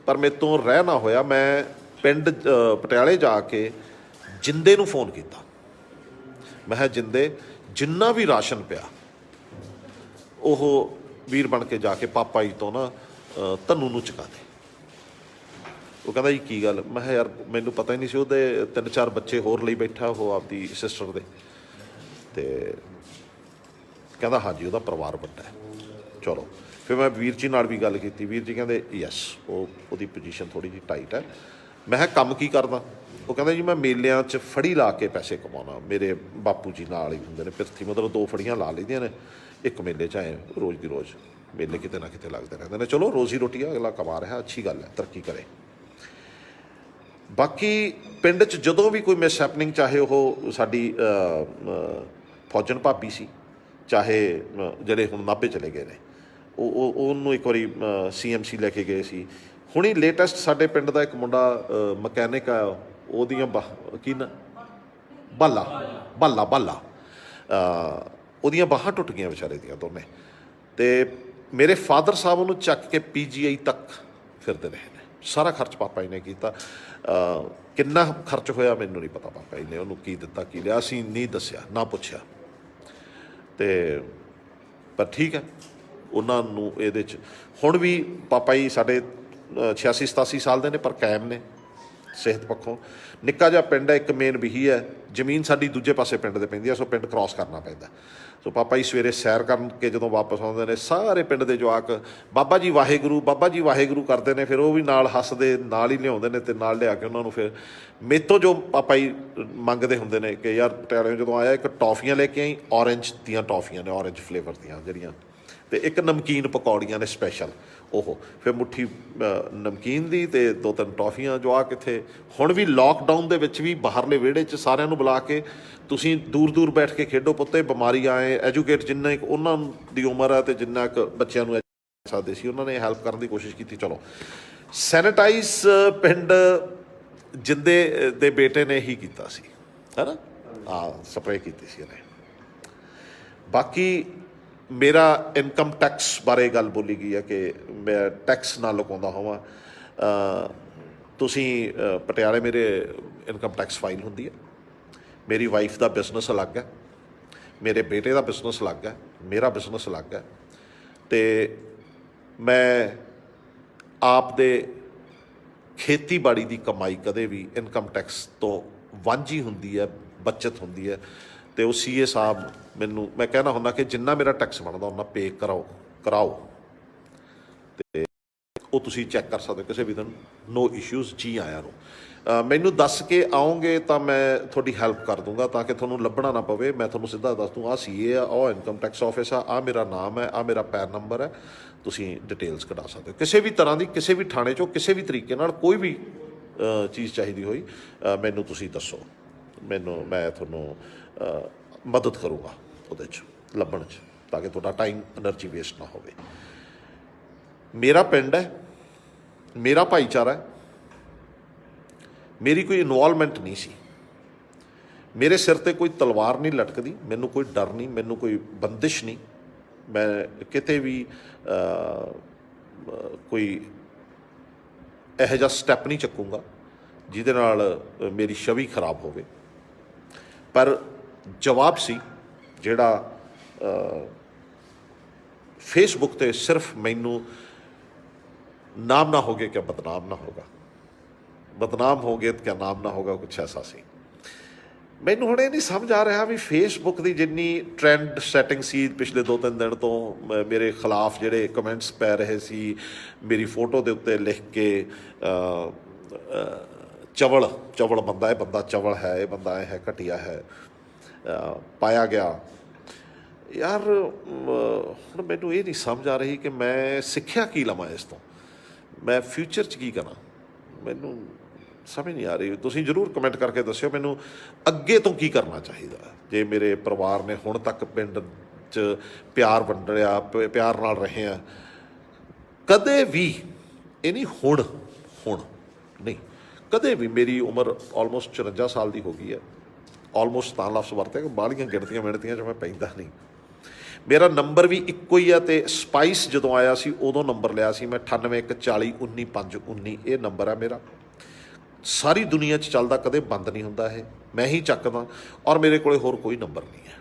ਪਰ ਮੇਰੇ ਤੋਂ ਰਹਿ ਨਾ ਹੋਇਆ। ਮੈਂ ਪਿੰਡ ਪਟਿਆਲੇ ਜਾ ਕੇ ਜਿੰਦੇ ਨੂੰ ਫੋਨ ਕੀਤਾ। ਮੈਂ ਕਿਹਾ ਜਿੰਦੇ, ਜਿੰਨਾ ਵੀ ਰਾਸ਼ਨ ਪਿਆ ਉਹ ਵੀਰ ਬਣ ਕੇ ਜਾ ਕੇ ਪਾਪਾ ਜੀ ਤੋਂ ਨਾ ਧੰਨੂ ਨੂੰ ਚੁਕਾ ਦੇ। ਉਹ ਕਹਿੰਦਾ ਜੀ ਕੀ ਗੱਲ? ਮੈਂ ਕਿਹਾ ਯਾਰ ਮੈਨੂੰ ਪਤਾ ਹੀ ਨਹੀਂ ਸੀ। ਉਹਦੇ 3-4 ਬੱਚੇ ਹੋਰ ਲਈ ਬੈਠਾ ਉਹ ਆਪਦੀ ਸਿਸਟਰ ਦੇ, ਅਤੇ ਕਹਿੰਦਾ ਹਾਂਜੀ ਉਹਦਾ ਪਰਿਵਾਰ ਵੱਡਾ ਹੈ। ਚਲੋ ਫਿਰ ਮੈਂ ਵੀਰ ਜੀ ਨਾਲ ਵੀ ਗੱਲ ਕੀਤੀ। ਵੀਰ ਜੀ ਕਹਿੰਦੇ ਯੈਸ ਉਹਦੀ ਪੋਜੀਸ਼ਨ ਥੋੜ੍ਹੀ ਜਿਹੀ ਟਾਈਟ ਹੈ। ਮੈਂ ਕਿਹਾ ਕੰਮ ਕੀ ਕਰਦਾ? ਉਹ ਕਹਿੰਦਾ ਜੀ ਮੈਂ ਮੇਲਿਆਂ 'ਚ ਫੜੀ ਲਾ ਕੇ ਪੈਸੇ ਕਮਾਉਣਾ। ਮੇਰੇ ਬਾਪੂ ਜੀ ਨਾਲ ਹੀ ਹੁੰਦੇ ਨੇ ਪਿਰਥੀ, ਮਤਲਬ 2 ਫੜੀਆਂ ਲਾ ਲਈਦੀਆਂ ਨੇ ਇੱਕ ਮੇਲੇ 'ਚ। ਆਏ ਰੋਜ਼ ਦੀ ਰੋਜ਼ ਮੇਲੇ ਕਿਤੇ ਨਾ ਕਿਤੇ ਲੱਗਦੇ ਰਹਿੰਦੇ ਨੇ। ਚਲੋ ਰੋਜ਼ੀ ਰੋਟੀ ਆ, ਅਗਲਾ ਕਮਾ ਰਿਹਾ, ਅੱਛੀ ਗੱਲ ਹੈ, ਤਰੱਕੀ ਕਰੇ। ਬਾਕੀ ਪਿੰਡ 'ਚ ਜਦੋਂ ਵੀ ਕੋਈ ਮਿਸ ਹੈਪਨਿੰਗ, ਚਾਹੇ ਉਹ ਸਾਡੀ ਫੌਜਨ ਭਾਬੀ ਸੀ, ਚਾਹੇ ਜਿਹੜੇ ਹੁਣ ਨਾਭੇ ਚਲੇ ਗਏ ਨੇ, ਉਹਨੂੰ ਇੱਕ ਵਾਰੀ CMC ਲੈ ਕੇ ਗਏ ਸੀ। ਹੁਣੀ ਲੇਟੈਸਟ ਸਾਡੇ ਪਿੰਡ ਦਾ ਇੱਕ ਮੁੰਡਾ ਮਕੈਨਿਕ ਆ, ਉਹਦੀਆਂ ਕੀ ਨਾ ਬਾਲਾ ਉਹਦੀਆਂ ਬਾਹਾਂ ਟੁੱਟ ਗਈਆਂ ਵਿਚਾਰੇ ਦੀਆਂ ਦੋਨੇ। ਅਤੇ ਮੇਰੇ ਫਾਦਰ ਸਾਹਿਬ ਉਹਨੂੰ ਚੱਕ ਕੇ PGI ਤੱਕ ਫਿਰਦੇ ਰਹੇ ਨੇ। ਸਾਰਾ ਖਰਚ ਪਾਪਾ ਜੀ ਨੇ ਕੀਤਾ। ਕਿੰਨਾ ਖਰਚ ਹੋਇਆ ਮੈਨੂੰ ਨਹੀਂ ਪਤਾ। ਪਾਪਾ ਜੀ ਨੇ ਉਹਨੂੰ ਕੀ ਦਿੱਤਾ, ਕੀ ਲਿਆ, ਅਸੀਂ ਨਹੀਂ ਦੱਸਿਆ, ਨਾ ਪੁੱਛਿਆ। ਅਤੇ ਪਰ ਠੀਕ ਹੈ, ਉਹਨਾਂ ਨੂੰ ਇਹਦੇ 'ਚ ਹੁਣ ਵੀ ਪਾਪਾ ਜੀ ਸਾਡੇ 86-87 ਸਾਲ ਦੇ ਨੇ, ਪਰ ਕਾਇਮ ਨੇ, ਸਿਹਤ ਪੱਖੋਂ ਨਿੱਕਾ ਜਿਹਾ ਪਿੰਡ ਹੈ, ਇੱਕ ਮੇਨ ਬੀਹੀ ਹੈ, ਜ਼ਮੀਨ ਸਾਡੀ ਦੂਜੇ ਪਾਸੇ ਪਿੰਡ ਦੇ ਪੈਂਦੀ ਹੈ, ਸੋ ਪਿੰਡ ਕ੍ਰਾਸ ਕਰਨਾ ਪੈਂਦਾ। ਸੋ ਪਾਪਾ ਜੀ ਸਵੇਰੇ ਸੈਰ ਕਰਕੇ ਜਦੋਂ ਵਾਪਸ ਆਉਂਦੇ ਨੇ, ਸਾਰੇ ਪਿੰਡ ਦੇ ਜਵਾਕ ਬਾਬਾ ਜੀ ਵਾਹਿਗੁਰੂ, ਬਾਬਾ ਜੀ ਵਾਹਿਗੁਰੂ ਕਰਦੇ ਨੇ। ਫਿਰ ਉਹ ਵੀ ਨਾਲ ਹੱਸਦੇ ਨਾਲ ਹੀ ਲਿਆਉਂਦੇ ਨੇ, ਅਤੇ ਨਾਲ ਲਿਆ ਕੇ ਉਹਨਾਂ ਨੂੰ ਫਿਰ ਮੇਤੋਂ ਜੋ ਪਾਪਾ ਜੀ ਮੰਗਦੇ ਹੁੰਦੇ ਨੇ ਕਿ ਯਾਰ ਪਟਿਆਲੇ ਜਦੋਂ ਆਇਆ ਇੱਕ ਟੌਫੀਆਂ ਲੈ ਕੇ ਆਈ, ਔਰੇਂਜ ਦੀਆਂ ਟੌਫੀਆਂ ਨੇ, ਔਰੇਂਜ ਫਲੇਵਰ ਦੀਆਂ ਜਿਹੜੀਆਂ, ਅਤੇ ਇੱਕ ਨਮਕੀਨ ਪਕੌੜੀਆਂ ਨੇ ਸਪੈਸ਼ਲ, ਉਹ ਫਿਰ ਮੁੱਠੀ ਨਮਕੀਨ ਦੀ ਅਤੇ 2-3 ਟੌਫੀਆਂ। ਜੋ ਆ ਕਿੱਥੇ ਹੁਣ ਵੀ ਲੋਕਡਾਊਨ ਦੇ ਵਿੱਚ ਵੀ ਬਾਹਰਲੇ ਵਿਹੜੇ 'ਚ ਸਾਰਿਆਂ ਨੂੰ ਬੁਲਾ ਕੇ ਤੁਸੀਂ ਦੂਰ ਦੂਰ ਬੈਠ ਕੇ ਖੇਡੋ ਪੁੱਤੇ, ਬਿਮਾਰੀ ਆਏ ਐਜੂਕੇਟ, ਜਿੰਨਾ ਇੱਕ ਉਹਨਾਂ ਦੀ ਉਮਰ ਹੈ ਅਤੇ ਜਿੰਨਾ ਕੁ ਬੱਚਿਆਂ ਨੂੰ ਸਕਦੇ ਸੀ ਉਹਨਾਂ ਨੇ ਹੈਲਪ ਕਰਨ ਦੀ ਕੋਸ਼ਿਸ਼ ਕੀਤੀ। ਚਲੋ ਸੈਨੇਟਾਈਜ਼ ਪਿੰਡ ਜਿੰਦੇ ਦੇ ਬੇਟੇ ਨੇ ਹੀ ਕੀਤਾ ਸੀ, ਹੈ ਨਾ, ਸਪਰੇਅ ਕੀਤੀ ਸੀ ਇਹਨੇ। ਬਾਕੀ ਮੇਰਾ ਇਨਕਮ ਟੈਕਸ ਬਾਰੇ ਗੱਲ ਬੋਲੀ ਗਈ ਹੈ ਕਿ ਮੈਂ ਟੈਕਸ ਨਾ ਲੁਕਾਉਂਦਾ ਹੋਵਾਂ। ਤੁਸੀਂ ਪਟਿਆਲੇ ਮੇਰੇ ਇਨਕਮ ਟੈਕਸ ਫਾਈਲ ਹੁੰਦੀ ਹੈ। ਮੇਰੀ ਵਾਈਫ ਦਾ ਬਿਜ਼ਨਸ ਅਲੱਗ ਹੈ, ਮੇਰੇ ਬੇਟੇ ਦਾ ਬਿਜ਼ਨਸ ਅਲੱਗ ਹੈ, ਮੇਰਾ ਬਿਜ਼ਨਸ ਅਲੱਗ ਹੈ, ਅਤੇ ਮੈਂ ਆਪ ਦੇ ਖੇਤੀਬਾੜੀ ਦੀ ਕਮਾਈ ਕਦੇ ਵੀ ਇਨਕਮ ਟੈਕਸ ਤੋਂ ਵਾਂਝੀ ਹੁੰਦੀ ਹੈ, ਬੱਚਤ ਹੁੰਦੀ ਹੈ। ਅਤੇ ਉਹ CA ਸਾਹਿਬ ਮੈਨੂੰ, ਮੈਂ ਕਹਿਣਾ ਹੁੰਦਾ ਕਿ ਜਿੰਨਾ ਮੇਰਾ ਟੈਕਸ ਬਣਦਾ ਉਹਨਾਂ ਪੇ ਕਰਾਓ, ਅਤੇ ਉਹ ਤੁਸੀਂ ਚੈੱਕ ਕਰ ਸਕਦੇ ਹੋ ਕਿਸੇ ਵੀ ਦਿਨ, ਨੋ ਇਸ਼ੂਜ਼। ਜੀ ਆਇਆਂ ਨੂੰ ਮੈਨੂੰ ਦੱਸ ਕੇ ਆਓਗੇ ਤਾਂ ਮੈਂ ਤੁਹਾਡੀ ਹੈਲਪ ਕਰ ਦੂੰਗਾ, ਤਾਂ ਕਿ ਤੁਹਾਨੂੰ ਲੱਭਣਾ ਨਾ ਪਵੇ। ਮੈਂ ਤੁਹਾਨੂੰ ਸਿੱਧਾ ਦੱਸ ਦੂੰ, ਆਹ CA ਆ, ਆਹ ਇਨਕਮ ਟੈਕਸ ਆਫਿਸ ਆ, ਆਹ ਮੇਰਾ ਨਾਮ ਹੈ, ਆਹ ਮੇਰਾ ਪੈਨ ਨੰਬਰ ਹੈ, ਤੁਸੀਂ ਡਿਟੇਲਸ ਕਢਾ ਸਕਦੇ ਹੋ। ਕਿਸੇ ਵੀ ਤਰ੍ਹਾਂ ਦੀ, ਕਿਸੇ ਵੀ ਥਾਣੇ 'ਚੋਂ, ਕਿਸੇ ਵੀ ਤਰੀਕੇ ਨਾਲ ਕੋਈ ਵੀ ਚੀਜ਼ ਚਾਹੀਦੀ ਹੋਈ ਮੈਨੂੰ ਤੁਸੀਂ ਦੱਸੋ, ਮੈਂ ਤੁਹਾਨੂੰ ਮਦਦ ਕਰੂੰਗਾ ਉਹਦੇ 'ਚ ਲੱਭਣ 'ਚ, ਤਾਂ ਕਿ ਤੁਹਾਡਾ ਟਾਈਮ ਐਨਰਜੀ ਵੇਸਟ ਨਾ ਹੋਵੇ। ਮੇਰਾ ਪਿੰਡ ਹੈ, ਮੇਰਾ ਭਾਈਚਾਰਾ ਹੈ, ਮੇਰੀ ਕੋਈ ਇਨਵੋਲਵਮੈਂਟ ਨਹੀਂ ਸੀ, ਮੇਰੇ ਸਿਰ 'ਤੇ ਕੋਈ ਤਲਵਾਰ ਨਹੀਂ ਲਟਕਦੀ, ਮੈਨੂੰ ਕੋਈ ਡਰ ਨਹੀਂ, ਮੈਨੂੰ ਕੋਈ ਬੰਦਿਸ਼ ਨਹੀਂ, ਮੈਂ ਕਿਤੇ ਵੀ ਕੋਈ ਇਹੋ ਜਿਹਾ ਸਟੈਪ ਨਹੀਂ ਚੱਕੂੰਗਾ ਜਿਹਦੇ ਨਾਲ ਮੇਰੀ ਛਵੀ ਖਰਾਬ ਹੋਵੇ। ਪਰ ਜਵਾਬ ਸੀ ਜਿਹੜਾ ਫੇਸਬੁੱਕ 'ਤੇ ਸਿਰਫ ਮੈਨੂੰ ਨਾਮ ਨਾ ਹੋਗੇ ਕਿਆ ਬਦਨਾਮ ਨਾ ਹੋਗਾ, ਬਦਨਾਮ ਹੋ ਗਏ ਕਿਆ ਨਾਮ ਨਾ ਹੋਗਾ, ਕੁਛ ਐਸਾ ਸੀ। ਮੈਨੂੰ ਹੁਣ ਇਹ ਨਹੀਂ ਸਮਝ ਆ ਰਿਹਾ ਵੀ ਫੇਸਬੁੱਕ ਦੀ ਜਿੰਨੀ ਟਰੈਂਡ ਸੈਟਿੰਗ ਸੀ ਪਿਛਲੇ 2-3 ਦਿਨ ਤੋਂ, ਮੇਰੇ ਖਿਲਾਫ ਜਿਹੜੇ ਕਮੈਂਟਸ ਪੈ ਰਹੇ ਸੀ ਮੇਰੀ ਫੋਟੋ ਦੇ ਉੱਤੇ ਲਿਖ ਕੇ, ਚਵਲ ਬੰਦਾ, ਇਹ ਬੰਦਾ ਚਵਲ ਹੈ, ਇਹ ਬੰਦਾ ਇਹ ਹੈ, ਘਟੀਆ ਹੈ, ਪਾਇਆ ਗਿਆ। ਯਾਰ ਹੁਣ ਮੈਨੂੰ ਇਹ ਨਹੀਂ ਸਮਝ ਆ ਰਹੀ ਕਿ ਮੈਂ ਸਿੱਖਿਆ ਕੀ ਲਵਾਂ ਇਸ ਤੋਂ, ਮੈਂ ਫਿਊਚਰ 'ਚ ਕੀ ਕਰਾਂ, ਮੈਨੂੰ ਸਮਝ ਨਹੀਂ ਆ ਰਹੀ। ਤੁਸੀਂ ਜ਼ਰੂਰ ਕਮੈਂਟ ਕਰਕੇ ਦੱਸਿਓ ਮੈਨੂੰ ਅੱਗੇ ਤੋਂ ਕੀ ਕਰਨਾ ਚਾਹੀਦਾ। ਜੇ ਮੇਰੇ ਪਰਿਵਾਰ ਨੇ ਹੁਣ ਤੱਕ ਪਿੰਡ 'ਚ ਪਿਆਰ ਵੰਡਿਆ, ਪਿਆਰ ਨਾਲ ਰਹੇ ਆ, ਕਦੇ ਵੀ ਇਹ ਨਹੀਂ, ਹੁਣ ਨਹੀਂ, ਕਦੇ ਵੀ। ਮੇਰੀ ਉਮਰ ਆਲਮੋਸਟ 54 ਸਾਲ ਦੀ ਹੋ ਗਈ ਹੈ, ਆਲਮੋਸਟ ਤਾਂ ਲਫ਼ਜ਼ ਵਰਤਿਆ ਕਿ ਬਾਹਲੀਆਂ ਗਿਣਤੀਆਂ ਮਿਣਤੀਆਂ 'ਚ ਮੈਂ ਪੈਂਦਾ ਨਹੀਂ। ਮੇਰਾ ਨੰਬਰ ਵੀ ਇੱਕੋ ਹੀ ਆ, ਅਤੇ ਸਪਾਈਸ ਜਦੋਂ ਆਇਆ ਸੀ ਉਦੋਂ ਨੰਬਰ ਲਿਆ ਸੀ ਮੈਂ 9814019519, ਇਹ ਨੰਬਰ ਹੈ ਮੇਰਾ, ਸਾਰੀ ਦੁਨੀਆ 'ਚ ਚੱਲਦਾ, ਕਦੇ ਬੰਦ ਨਹੀਂ ਹੁੰਦਾ, ਇਹ ਮੈਂ ਹੀ ਚੱਕਦਾ, ਔਰ ਮੇਰੇ ਕੋਲ ਹੋਰ ਕੋਈ ਨੰਬਰ ਨਹੀਂ ਹੈ,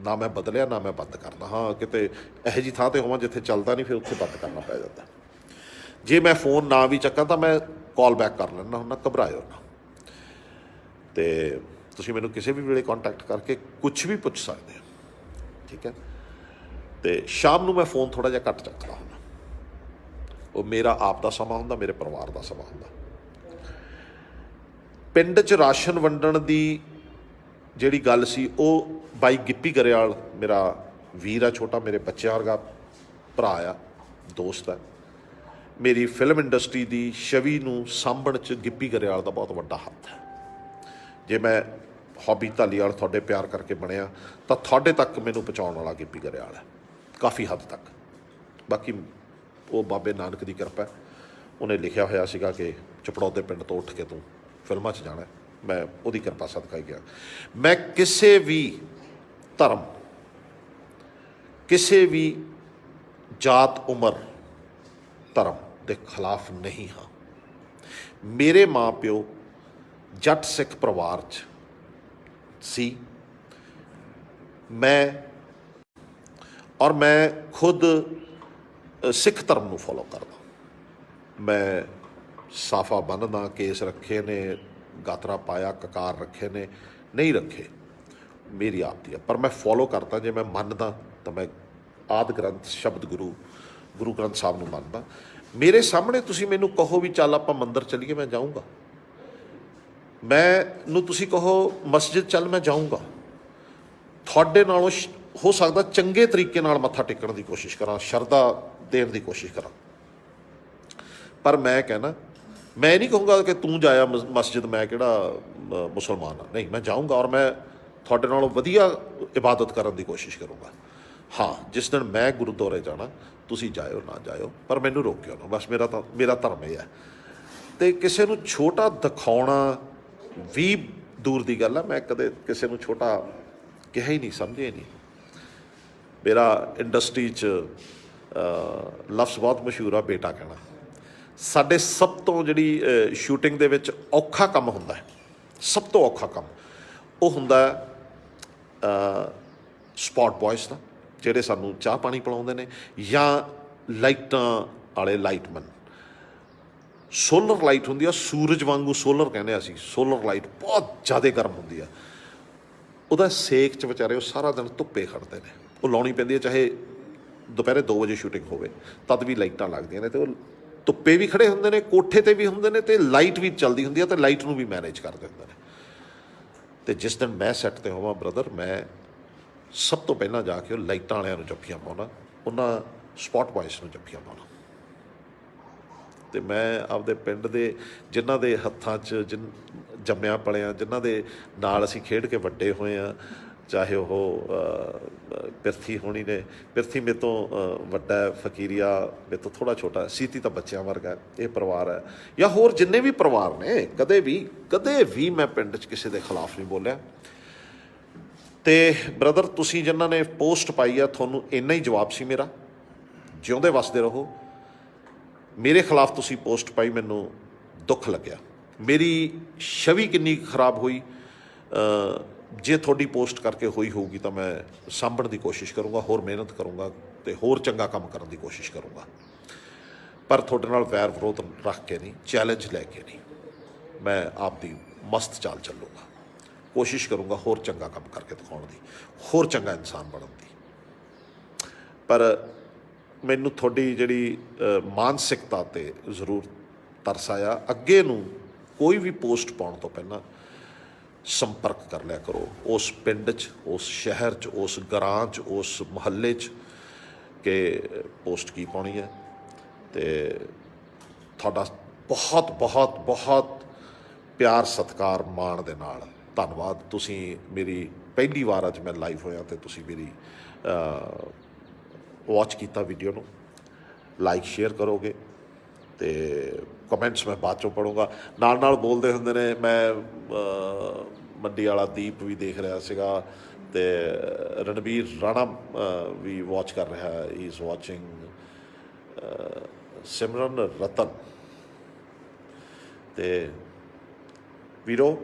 ਨਾ ਮੈਂ ਬਦਲਿਆ ਨਾ ਮੈਂ ਬੰਦ ਕਰਦਾ। ਹਾਂ ਕਿਤੇ ਇਹੋ ਜਿਹੀ ਥਾਂ 'ਤੇ ਹੋਵਾਂ ਜਿੱਥੇ ਚੱਲਦਾ ਨਹੀਂ, ਫਿਰ ਉੱਥੇ ਬੰਦ ਕਰਨਾ ਪੈ ਜਾਂਦਾ। ਜੇ ਮੈਂ ਫੋਨ ਨਾ ਵੀ ਚੱਕਾਂ ਤਾਂ ਮੈਂ ਕਾਲ ਬੈਕ ਕਰ ਲੈਂਦਾ ਹੁੰਦਾ, ਘਬਰਾਇਓ ਨਾ। ਅਤੇ ਤੁਸੀਂ ਮੈਨੂੰ ਕਿਸੇ ਵੀ ਵੇਲੇ ਕੰਟੈਕਟ ਕਰਕੇ ਕੁਛ ਵੀ ਪੁੱਛ ਸਕਦੇ ਹੋ, ਠੀਕ ਹੈ। ਅਤੇ ਸ਼ਾਮ ਨੂੰ ਮੈਂ ਫੋਨ ਥੋੜ੍ਹਾ ਜਿਹਾ ਘੱਟ ਚੱਕਦਾ ਹੁੰਦਾ, ਉਹ ਮੇਰਾ ਆਪ ਦਾ ਸਮਾਂ ਹੁੰਦਾ, ਮੇਰੇ ਪਰਿਵਾਰ ਦਾ ਸਮਾਂ ਹੁੰਦਾ। ਪਿੰਡ 'ਚ ਰਾਸ਼ਨ ਵੰਡਣ ਦੀ ਜਿਹੜੀ ਗੱਲ ਸੀ, ਉਹ ਬਾਈ ਗਿੱਪੀ ਗਰੇਵਾਲ ਮੇਰਾ ਵੀਰ ਆ, ਛੋਟਾ ਮੇਰੇ ਬੱਚਿਆਂ ਵਰਗਾ ਭਰਾ ਆ, ਦੋਸਤ ਹੈ। ਮੇਰੀ ਫਿਲਮ ਇੰਡਸਟਰੀ ਦੀ ਛਵੀ ਨੂੰ ਸਾਂਭਣ 'ਚ ਗਿੱਪੀ ਗਰੇਵਾਲ ਦਾ ਬਹੁਤ ਵੱਡਾ ਹੱਥ ਹੈ। ਜੇ ਮੈਂ ਹੌਬੀ ਧਾਲੀਵਾਲ ਤੁਹਾਡੇ ਪਿਆਰ ਕਰਕੇ ਬਣਿਆ ਤਾਂ ਤੁਹਾਡੇ ਤੱਕ ਮੈਨੂੰ ਪਹੁੰਚਾਉਣ ਵਾਲਾ ਗਿੱਪੀ ਗਰੇਵਾਲ ਹੈ, ਕਾਫੀ ਹੱਦ ਤੱਕ। ਬਾਕੀ ਉਹ ਬਾਬੇ ਨਾਨਕ ਦੀ ਕਿਰਪਾ, ਉਹਨੇ ਲਿਖਿਆ ਹੋਇਆ ਸੀਗਾ ਕਿ ਚਪੜੌਦੇ ਪਿੰਡ ਤੋਂ ਉੱਠ ਕੇ ਤੂੰ ਫਿਲਮਾਂ 'ਚ ਜਾਣਾ, ਮੈਂ ਉਹਦੀ ਕਿਰਪਾ ਸਦਕਾ ਹੀ ਗਿਆ। ਮੈਂ ਕਿਸੇ ਵੀ ਧਰਮ, ਕਿਸੇ ਵੀ ਜਾਤ, ਉਮਰ, ਧਰਮ ਦੇ ਖਿਲਾਫ ਨਹੀਂ ਹਾਂ। ਮੇਰੇ ਮਾਂ ਪਿਓ ਜੱਟ ਸਿੱਖ ਪਰਿਵਾਰ 'ਚ ਸੀ, ਮੈਂ ਖੁਦ ਸਿੱਖ ਧਰਮ ਨੂੰ ਫੋਲੋ ਕਰਦਾ। ਮੈਂ ਸਾਫਾ ਬੰਨ੍ਹਦਾ, ਕੇਸ ਰੱਖੇ ਨੇ, ਗਾਤਰਾ ਪਾਇਆ, ਕਕਾਰ ਰੱਖੇ ਨੇ, ਨਹੀਂ ਰੱਖੇ, ਮੇਰੀ ਆਪਦੀ ਆ। ਪਰ ਮੈਂ ਫੋਲੋ ਕਰਦਾ, ਜੇ ਮੈਂ ਮੰਨਦਾ ਤਾਂ ਮੈਂ ਆਦਿ ਗ੍ਰੰਥ ਸ਼ਬਦ ਗੁਰੂ ਗ੍ਰੰਥ ਸਾਹਿਬ ਨੂੰ ਮੰਨਦਾ। ਮੇਰੇ ਸਾਹਮਣੇ ਤੁਸੀਂ ਮੈਨੂੰ ਕਹੋ ਵੀ ਚੱਲ ਆਪਾਂ ਮੰਦਿਰ ਚੱਲੀਏ, ਮੈਂ ਜਾਊਂਗਾ। ਮੈਨੂੰ ਤੁਸੀਂ ਕਹੋ ਮਸਜਿਦ ਚੱਲ, ਮੈਂ ਜਾਊਂਗਾ। ਤੁਹਾਡੇ ਨਾਲੋਂ ਹੋ ਸਕਦਾ ਚੰਗੇ ਤਰੀਕੇ ਨਾਲ ਮੱਥਾ ਟੇਕਣ ਦੀ ਕੋਸ਼ਿਸ਼ ਕਰਾਂ, ਸ਼ਰਧਾ ਦੇਣ ਦੀ ਕੋਸ਼ਿਸ਼ ਕਰਾਂ। ਪਰ ਮੈਂ ਕਹਿਣਾ, ਮੈਂ ਨਹੀਂ ਕਹੂੰਗਾ ਕਿ ਤੂੰ ਜਾਇਆ ਮਸਜਿਦ, ਮੈਂ ਕਿਹੜਾ ਮੁਸਲਮਾਨ ਹਾਂ। ਨਹੀਂ, ਮੈਂ ਜਾਊਂਗਾ ਔਰ ਮੈਂ ਤੁਹਾਡੇ ਨਾਲੋਂ ਵਧੀਆ ਇਬਾਦਤ ਕਰਨ ਦੀ ਕੋਸ਼ਿਸ਼ ਕਰੂੰਗਾ। ਹਾਂ, ਜਿਸ ਦਿਨ ਮੈਂ ਗੁਰਦੁਆਰੇ ਜਾਣਾ, ਤੁਸੀਂ ਜਾਇਓ ਨਾ ਜਾਇਓ, ਪਰ ਮੈਨੂੰ ਰੋਕਿਓ ਨਾ, ਬਸ ਮੇਰਾ ਧਰਮ ਇਹ ਹੈ। ਅਤੇ ਕਿਸੇ ਨੂੰ ਛੋਟਾ ਦਿਖਾਉਣਾ ਵੀ ਦੂਰ ਦੀ ਗੱਲ ਆ। ਮੈਂ ਕਦੇ ਕਿਸੇ ਨੂੰ ਛੋਟਾ ਕਿਹਾ ਹੀ ਨਹੀਂ, ਸਮਝਿਆ ਹੀ ਨਹੀਂ। ਮੇਰਾ ਇੰਡਸਟਰੀ 'ਚ ਲਫ਼ਜ਼ ਬਹੁਤ ਮਸ਼ਹੂਰ ਆ, ਬੇਟਾ ਕਹਿਣਾ। ਸਾਡੇ ਸਭ ਤੋਂ ਜਿਹੜੀ ਸ਼ੂਟਿੰਗ ਦੇ ਵਿੱਚ ਔਖਾ ਕੰਮ ਹੁੰਦਾ ਹੈ, ਸਭ ਤੋਂ ਔਖਾ ਕੰਮ ਉਹ ਹੁੰਦਾ ਸਪੌਟ ਬॉयਜ਼ ਦਾ, ਜਿਹੜੇ ਸਾਨੂੰ ਚਾਹ ਪਾਣੀ ਪਿਲਾਉਂਦੇ ਨੇ, ਜਾਂ ਲਾਈਟਾਂ ਵਾਲੇ ਲਾਈਟਮੈਨ। ਸੋਲਰ ਲਾਈਟ ਹੁੰਦੀ ਆ, ਸੂਰਜ ਵਾਂਗੂ ਸੋਲਰ ਕਹਿੰਦੇ ਅਸੀਂ, ਸੋਲਰ ਲਾਈਟ ਬਹੁਤ ਜ਼ਿਆਦਾ ਗਰਮ ਹੁੰਦੀ ਆ। ਉਹਦਾ ਸੇਕ 'ਚ ਵਿਚਾਰੇ ਉਹ ਸਾਰਾ ਦਿਨ ਧੁੱਪੇ ਖੜਦੇ ਨੇ, ਉਹ ਲਾਉਣੀ ਪੈਂਦੀ ਹੈ, ਚਾਹੇ ਦੁਪਹਿਰੇ 2 ਵਜੇ ਸ਼ੂਟਿੰਗ ਹੋਵੇ, ਤਦ ਵੀ ਲਾਈਟਾਂ ਲੱਗਦੀਆਂ ਨੇ, ਅਤੇ ਉਹ ਧੁੱਪੇ ਵੀ ਖੜ੍ਹੇ ਹੁੰਦੇ ਨੇ, ਕੋਠੇ 'ਤੇ ਵੀ ਹੁੰਦੇ ਨੇ, ਅਤੇ ਲਾਈਟ ਵੀ ਚੱਲਦੀ ਹੁੰਦੀ ਹੈ, ਅਤੇ ਲਾਈਟ ਨੂੰ ਵੀ ਮੈਨੇਜ ਕਰਦੇ ਹੁੰਦੇ ਨੇ। ਅਤੇ ਜਿਸ ਦਿਨ ਮੈਂ ਸੈੱਟ 'ਤੇ ਹੋਵਾਂ ਬ੍ਰਦਰ, ਮੈਂ ਸਭ ਤੋਂ ਪਹਿਲਾਂ ਜਾ ਕੇ ਉਹ ਲਾਈਟਾਂ ਵਾਲਿਆਂ ਨੂੰ ਜੱਫੀਆਂ ਪਾਉਣਾ, ਉਹਨਾਂ ਸਪੌਟ ਬॉयਜ਼ ਨੂੰ ਜੱਫੀਆਂ ਪਾਉਣਾ। ਅਤੇ ਮੈਂ ਆਪਦੇ ਪਿੰਡ ਦੇ ਜਿਨ੍ਹਾਂ ਦੇ ਹੱਥਾਂ 'ਚ ਜੰਮਿਆ ਪਲਿਆ, ਜਿਨ੍ਹਾਂ ਦੇ ਨਾਲ ਅਸੀਂ ਖੇਡ ਕੇ ਵੱਡੇ ਹੋਏ ਹਾਂ, ਚਾਹੇ ਉਹ ਪਿਰਥੀ ਹੋਣੀ ਨੇ, ਪਿਰਥੀ ਮੇਰੇ ਤੋਂ ਵੱਡਾ, ਫਕੀਰੀਆ ਮੇਰੇ ਤੋਂ ਥੋੜ੍ਹਾ ਛੋਟਾ, ਸੀਤੀ ਤਾਂ ਬੱਚਿਆਂ ਵਰਗਾ ਇਹ ਪਰਿਵਾਰ ਹੈ, ਜਾਂ ਹੋਰ ਜਿੰਨੇ ਵੀ ਪਰਿਵਾਰ ਨੇ, ਕਦੇ ਵੀ ਮੈਂ ਪਿੰਡ 'ਚ ਕਿਸੇ ਦੇ ਖਿਲਾਫ ਨਹੀਂ ਬੋਲਿਆ। ਅਤੇ ਬ੍ਰਦਰ, ਤੁਸੀਂ ਜਿਨ੍ਹਾਂ ਨੇ ਪੋਸਟ ਪਾਈ ਆ, ਤੁਹਾਨੂੰ ਇੰਨਾ ਹੀ ਜਵਾਬ ਸੀ ਮੇਰਾ, ਜਿਉਂਦੇ ਵਸਦੇ ਰਹੋ। ਮੇਰੇ ਖਿਲਾਫ ਤੁਸੀਂ ਪੋਸਟ ਪਾਈ, ਮੈਨੂੰ ਦੁੱਖ ਲੱਗਿਆ। ਮੇਰੀ ਛਵੀ ਕਿੰਨੀ ਖਰਾਬ ਹੋਈ, ਜੇ ਤੁਹਾਡੀ ਪੋਸਟ ਕਰਕੇ ਹੋਈ ਹੋਊਗੀ ਤਾਂ ਮੈਂ ਸਾਂਭਣ ਦੀ ਕੋਸ਼ਿਸ਼ ਕਰੂੰਗਾ, ਹੋਰ ਮਿਹਨਤ ਕਰੂੰਗਾ ਅਤੇ ਹੋਰ ਚੰਗਾ ਕੰਮ ਕਰਨ ਦੀ ਕੋਸ਼ਿਸ਼ ਕਰੂੰਗਾ। ਪਰ ਤੁਹਾਡੇ ਨਾਲ ਵੈਰ ਵਿਰੋਧ ਰੱਖ ਕੇ ਨਹੀਂ, ਚੈਲੰਜ ਲੈ ਕੇ ਨਹੀਂ, ਮੈਂ ਆਪਦੀ ਮਸਤ ਚਾਲ ਚੱਲੂੰਗਾ, ਕੋਸ਼ਿਸ਼ ਕਰੂੰਗਾ ਹੋਰ ਚੰਗਾ ਕੰਮ ਕਰਕੇ ਦਿਖਾਉਣ ਦੀ, ਹੋਰ ਚੰਗਾ ਇਨਸਾਨ ਬਣਨ ਦੀ। ਪਰ ਮੈਨੂੰ ਤੁਹਾਡੀ ਜਿਹੜੀ ਮਾਨਸਿਕਤਾ 'ਤੇ ਜ਼ਰੂਰ ਤਰਸ ਆਇਆ। ਅੱਗੇ ਨੂੰ ਕੋਈ ਵੀ ਪੋਸਟ ਪਾਉਣ ਤੋਂ ਪਹਿਲਾਂ ਸੰਪਰਕ ਕਰ ਲਿਆ ਕਰੋ ਉਸ ਪਿੰਡ 'ਚ, ਉਸ ਸ਼ਹਿਰ 'ਚ, ਉਸ ਗਰਾਂ 'ਚ, ਉਸ ਮੁਹੱਲੇ 'ਚ, ਕਿ ਪੋਸਟ ਕੀ ਪਾਉਣੀ ਹੈ। ਅਤੇ ਤੁਹਾਡਾ ਬਹੁਤ ਬਹੁਤ ਬਹੁਤ ਪਿਆਰ, ਸਤਿਕਾਰ, ਮਾਣ ਦੇ ਨਾਲ ਧੰਨਵਾਦ। ਤੁਸੀਂ ਮੇਰੀ ਪਹਿਲੀ ਵਾਰ ਅੱਜ ਮੈਂ ਲਾਈਵ ਹੋਇਆ, ਅਤੇ ਤੁਸੀਂ ਮੇਰੀ ਵਾਚ ਕੀਤਾ ਵੀਡੀਓ ਨੂੰ, ਲਾਈਕ ਸ਼ੇਅਰ ਕਰੋਗੇ, ਅਤੇ ਕਮੈਂਟਸ ਮੈਂ ਬਾਅਦ 'ਚੋਂ ਪੜ੍ਹੂੰਗਾ। ਨਾਲ ਬੋਲਦੇ ਹੁੰਦੇ ਨੇ, ਮੈਂ ਮੰਡੀ ਵਾਲਾ ਦੀਪ ਵੀ ਦੇਖ ਰਿਹਾ ਸੀਗਾ, ਅਤੇ ਰਣਬੀਰ ਰਾਣਾ ਵੀ ਵਾਚ ਕਰ ਰਿਹਾ, ਹੀ ਇਜ਼ ਵਾਚਿੰਗ, ਸਿਮਰਨ ਰਤਨ। ਅਤੇ ਵੀਰੋ,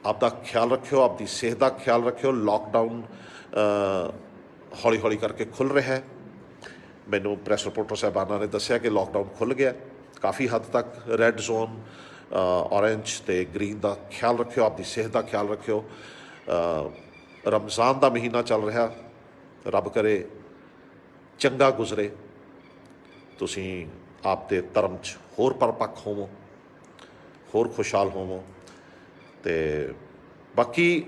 ਆਪਦਾ ਖਿਆਲ ਰੱਖਿਓ, ਆਪਦੀ ਸਿਹਤ ਦਾ ਖਿਆਲ ਰੱਖਿਓ। ਲੋਕਡਾਊਨ ਹੌਲੀ ਹੌਲੀ ਕਰਕੇ ਖੁੱਲ੍ਹ ਰਿਹਾ। ਮੈਨੂੰ ਪ੍ਰੈਸ ਰਿਪੋਰਟਰ ਸਾਹਿਬਾਨਾਂ ਨੇ ਦੱਸਿਆ ਕਿ ਲੋਕਡਾਊਨ ਖੁੱਲ੍ਹ ਗਿਆ ਕਾਫੀ ਹੱਦ ਤੱਕ। ਰੈੱਡ ਜ਼ੋਨ, ਔਰੇਂਜ ਅਤੇ ਗਰੀਨ ਦਾ ਖਿਆਲ ਰੱਖਿਓ, ਆਪਦੀ ਸਿਹਤ ਦਾ ਖਿਆਲ ਰੱਖਿਓ। ਰਮਜ਼ਾਨ ਦਾ ਮਹੀਨਾ ਚੱਲ ਰਿਹਾ, ਰੱਬ ਕਰੇ ਚੰਗਾ ਗੁਜ਼ਰੇ, ਤੁਸੀਂ ਆਪਦੇ ਧਰਮ 'ਚ ਹੋਰ ਪਰਪੱਕ ਹੋਵੋ, ਹੋਰ ਖੁਸ਼ਹਾਲ ਹੋਵੋ। ਅਤੇ ਬਾਕੀ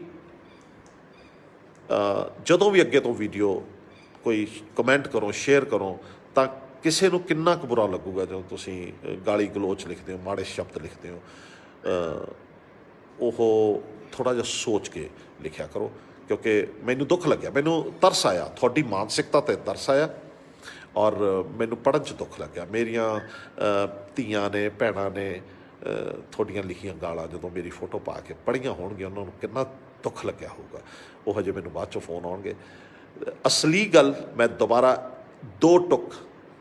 ਜਦੋਂ ਵੀ ਅੱਗੇ ਤੋਂ ਵੀਡੀਓ ਕੋਈ ਕਮੈਂਟ ਕਰੋ, ਸ਼ੇਅਰ ਕਰੋ, ਤਾਂ ਕਿਸੇ ਨੂੰ ਕਿੰਨਾ ਕੁ ਬੁਰਾ ਲੱਗੂਗਾ ਜਦੋਂ ਤੁਸੀਂ ਗਾਲੀ ਗਲੋਚ ਲਿਖਦੇ ਹੋ, ਮਾੜੇ ਸ਼ਬਦ ਲਿਖਦੇ ਹੋ, ਉਹ ਥੋੜ੍ਹਾ ਜਿਹਾ ਸੋਚ ਕੇ ਲਿਖਿਆ ਕਰੋ। ਕਿਉਂਕਿ ਮੈਨੂੰ ਦੁੱਖ ਲੱਗਿਆ, ਮੈਨੂੰ ਤਰਸ ਆਇਆ, ਤੁਹਾਡੀ ਮਾਨਸਿਕਤਾ 'ਤੇ ਤਰਸ ਆਇਆ, ਔਰ ਮੈਨੂੰ ਪੜ੍ਹਨ 'ਚ ਦੁੱਖ ਲੱਗਿਆ। ਮੇਰੀਆਂ ਧੀਆਂ ਨੇ, ਭੈਣਾਂ ਨੇ ਤੁਹਾਡੀਆਂ ਲਿਖੀਆਂ ਗਾਲਾਂ ਜਦੋਂ ਮੇਰੀ ਫੋਟੋ ਪਾ ਕੇ ਪੜ੍ਹੀਆਂ ਹੋਣਗੀਆਂ, ਉਹਨਾਂ ਨੂੰ ਕਿੰਨਾ ਦੁੱਖ ਲੱਗਿਆ ਹੋਊਗਾ। ਉਹ ਹਜੇ ਮੈਨੂੰ ਬਾਅਦ 'ਚੋਂ ਫੋਨ ਆਉਣਗੇ। ਅਸਲੀ ਗੱਲ ਮੈਂ ਦੁਬਾਰਾ 2 ਟੁੱਕ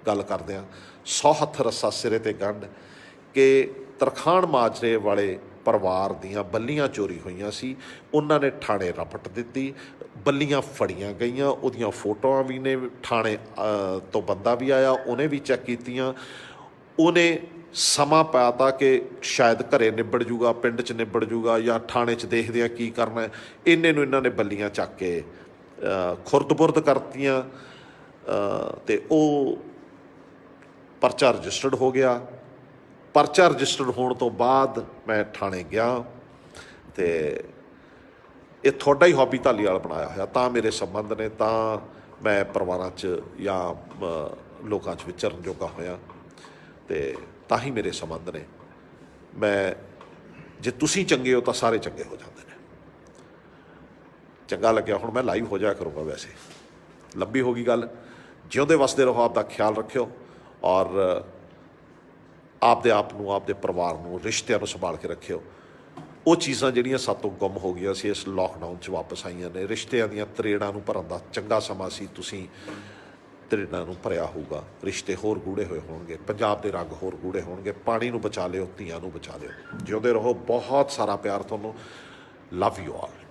ਗੱਲ ਕਰਦਿਆਂ, 100 ਹੱਥ ਰੱਸਾ ਸਿਰੇ 'ਤੇ ਗੰਢ, ਕਿ ਤਰਖਾਣ ਮਾਜਰੇ ਵਾਲੇ ਪਰਿਵਾਰ ਦੀਆਂ ਬੱਲੀਆਂ ਚੋਰੀ ਹੋਈਆਂ ਸੀ, ਉਹਨਾਂ ਨੇ ਥਾਣੇ ਰਪਟ ਦਿੱਤੀ, ਬੱਲੀਆਂ ਫੜੀਆਂ ਗਈਆਂ, ਉਹਦੀਆਂ ਫੋਟੋਆਂ ਵੀ ਨੇ, ਥਾਣੇ ਤੋਂ ਬੰਦਾ ਵੀ ਆਇਆ, ਉਹਨੇ ਵੀ ਚੈੱਕ ਕੀਤੀਆਂ, ਉਹਨੇ ਸਮਾਂ ਪਾਤਾ ਕਿ ਸ਼ਾਇਦ ਘਰੇ ਨਿਬੜ ਜੂਗਾ, ਪਿੰਡ 'ਚ ਨਿਬੜ ਜੂਗਾ, ਜਾਂ ਥਾਣੇ 'ਚ ਦੇਖਦੇ ਆ ਕੀ ਕਰਨਾ ਹੈ। ਇੰਨੇ ਨੂੰ ਇਹਨਾਂ ਨੇ ਬੱਲੀਆਂ ਚੱਕ ਕੇ ਖੁਰਦ-ਬੁਰਦ ਕਰਤੀਆਂ ਅਤੇ ਉਹ ਪਰਚਾ ਰਜਿਸਟਰਡ ਹੋ ਗਿਆ। ਪਰਚਾ ਰਜਿਸਟਰਡ ਹੋਣ ਤੋਂ ਬਾਅਦ ਮੈਂ ਥਾਣੇ ਗਿਆ ਅਤੇ ਇਹ ਤੁਹਾਡਾ ਹੀ ਹੌਬੀ ਧਾਲੀਵਾਲ ਬਣਾਇਆ ਹੋਇਆ, ਤਾਂ ਮੇਰੇ ਸੰਬੰਧ ਨੇ, ਤਾਂ ਮੈਂ ਪਰਿਵਾਰਾਂ 'ਚ ਜਾਂ ਲੋਕਾਂ 'ਚ ਵਿਚਰਨ ਜੋਗਾ ਹੋਇਆ, ਅਤੇ ਤਾਂ ਹੀ ਮੇਰੇ ਸੰਬੰਧ ਨੇ। ਮੈਂ ਜੇ ਤੁਸੀਂ ਚੰਗੇ ਹੋ ਤਾਂ ਸਾਰੇ ਚੰਗੇ ਹੋ ਜਾਂਦੇ ਨੇ। ਚੰਗਾ ਲੱਗਿਆ, ਹੁਣ ਮੈਂ ਲਾਈਵ ਹੋ ਜਾਇਆ ਕਰੂੰਗਾ, ਵੈਸੇ ਲੰਬੀ ਹੋ ਗਈ ਗੱਲ। ਜਿਉਂਦੇ ਵਸਦੇ ਰਹੋ, ਆਪਦਾ ਖਿਆਲ ਰੱਖਿਓ, ਔਰ ਆਪਦੇ ਆਪ ਨੂੰ, ਆਪਦੇ ਪਰਿਵਾਰ ਨੂੰ, ਰਿਸ਼ਤਿਆਂ ਨੂੰ ਸੰਭਾਲ ਕੇ ਰੱਖਿਓ। ਉਹ ਚੀਜ਼ਾਂ ਜਿਹੜੀਆਂ ਸਾਤੋਂ ਗੁੰਮ ਹੋ ਗਈਆਂ ਸੀ, ਇਸ ਲੋਕਡਾਊਨ 'ਚ ਵਾਪਸ ਆਈਆਂ ਨੇ। ਰਿਸ਼ਤਿਆਂ ਦੀਆਂ ਤਰੇੜਾਂ ਨੂੰ ਭਰਨ ਦਾ ਚੰਗਾ ਸਮਾਂ ਸੀ। ਤੁਸੀਂ ਤਰੇੜਾਂ ਨੂੰ ਭਰਿਆ ਹੋਊਗਾ, ਰਿਸ਼ਤੇ ਹੋਰ ਗੂੜੇ ਹੋਏ ਹੋਣਗੇ, ਪੰਜਾਬ ਦੇ ਰੰਗ ਹੋਰ ਗੂੜੇ ਹੋਣਗੇ। ਪਾਣੀ ਨੂੰ ਬਚਾ ਲਿਓ, ਧੀਆਂ ਨੂੰ ਬਚਾ ਲਿਓ। ਜਿਉਂਦੇ ਰਹੋ। ਬਹੁਤ ਸਾਰਾ ਪਿਆਰ ਤੁਹਾਨੂੰ। Love you all.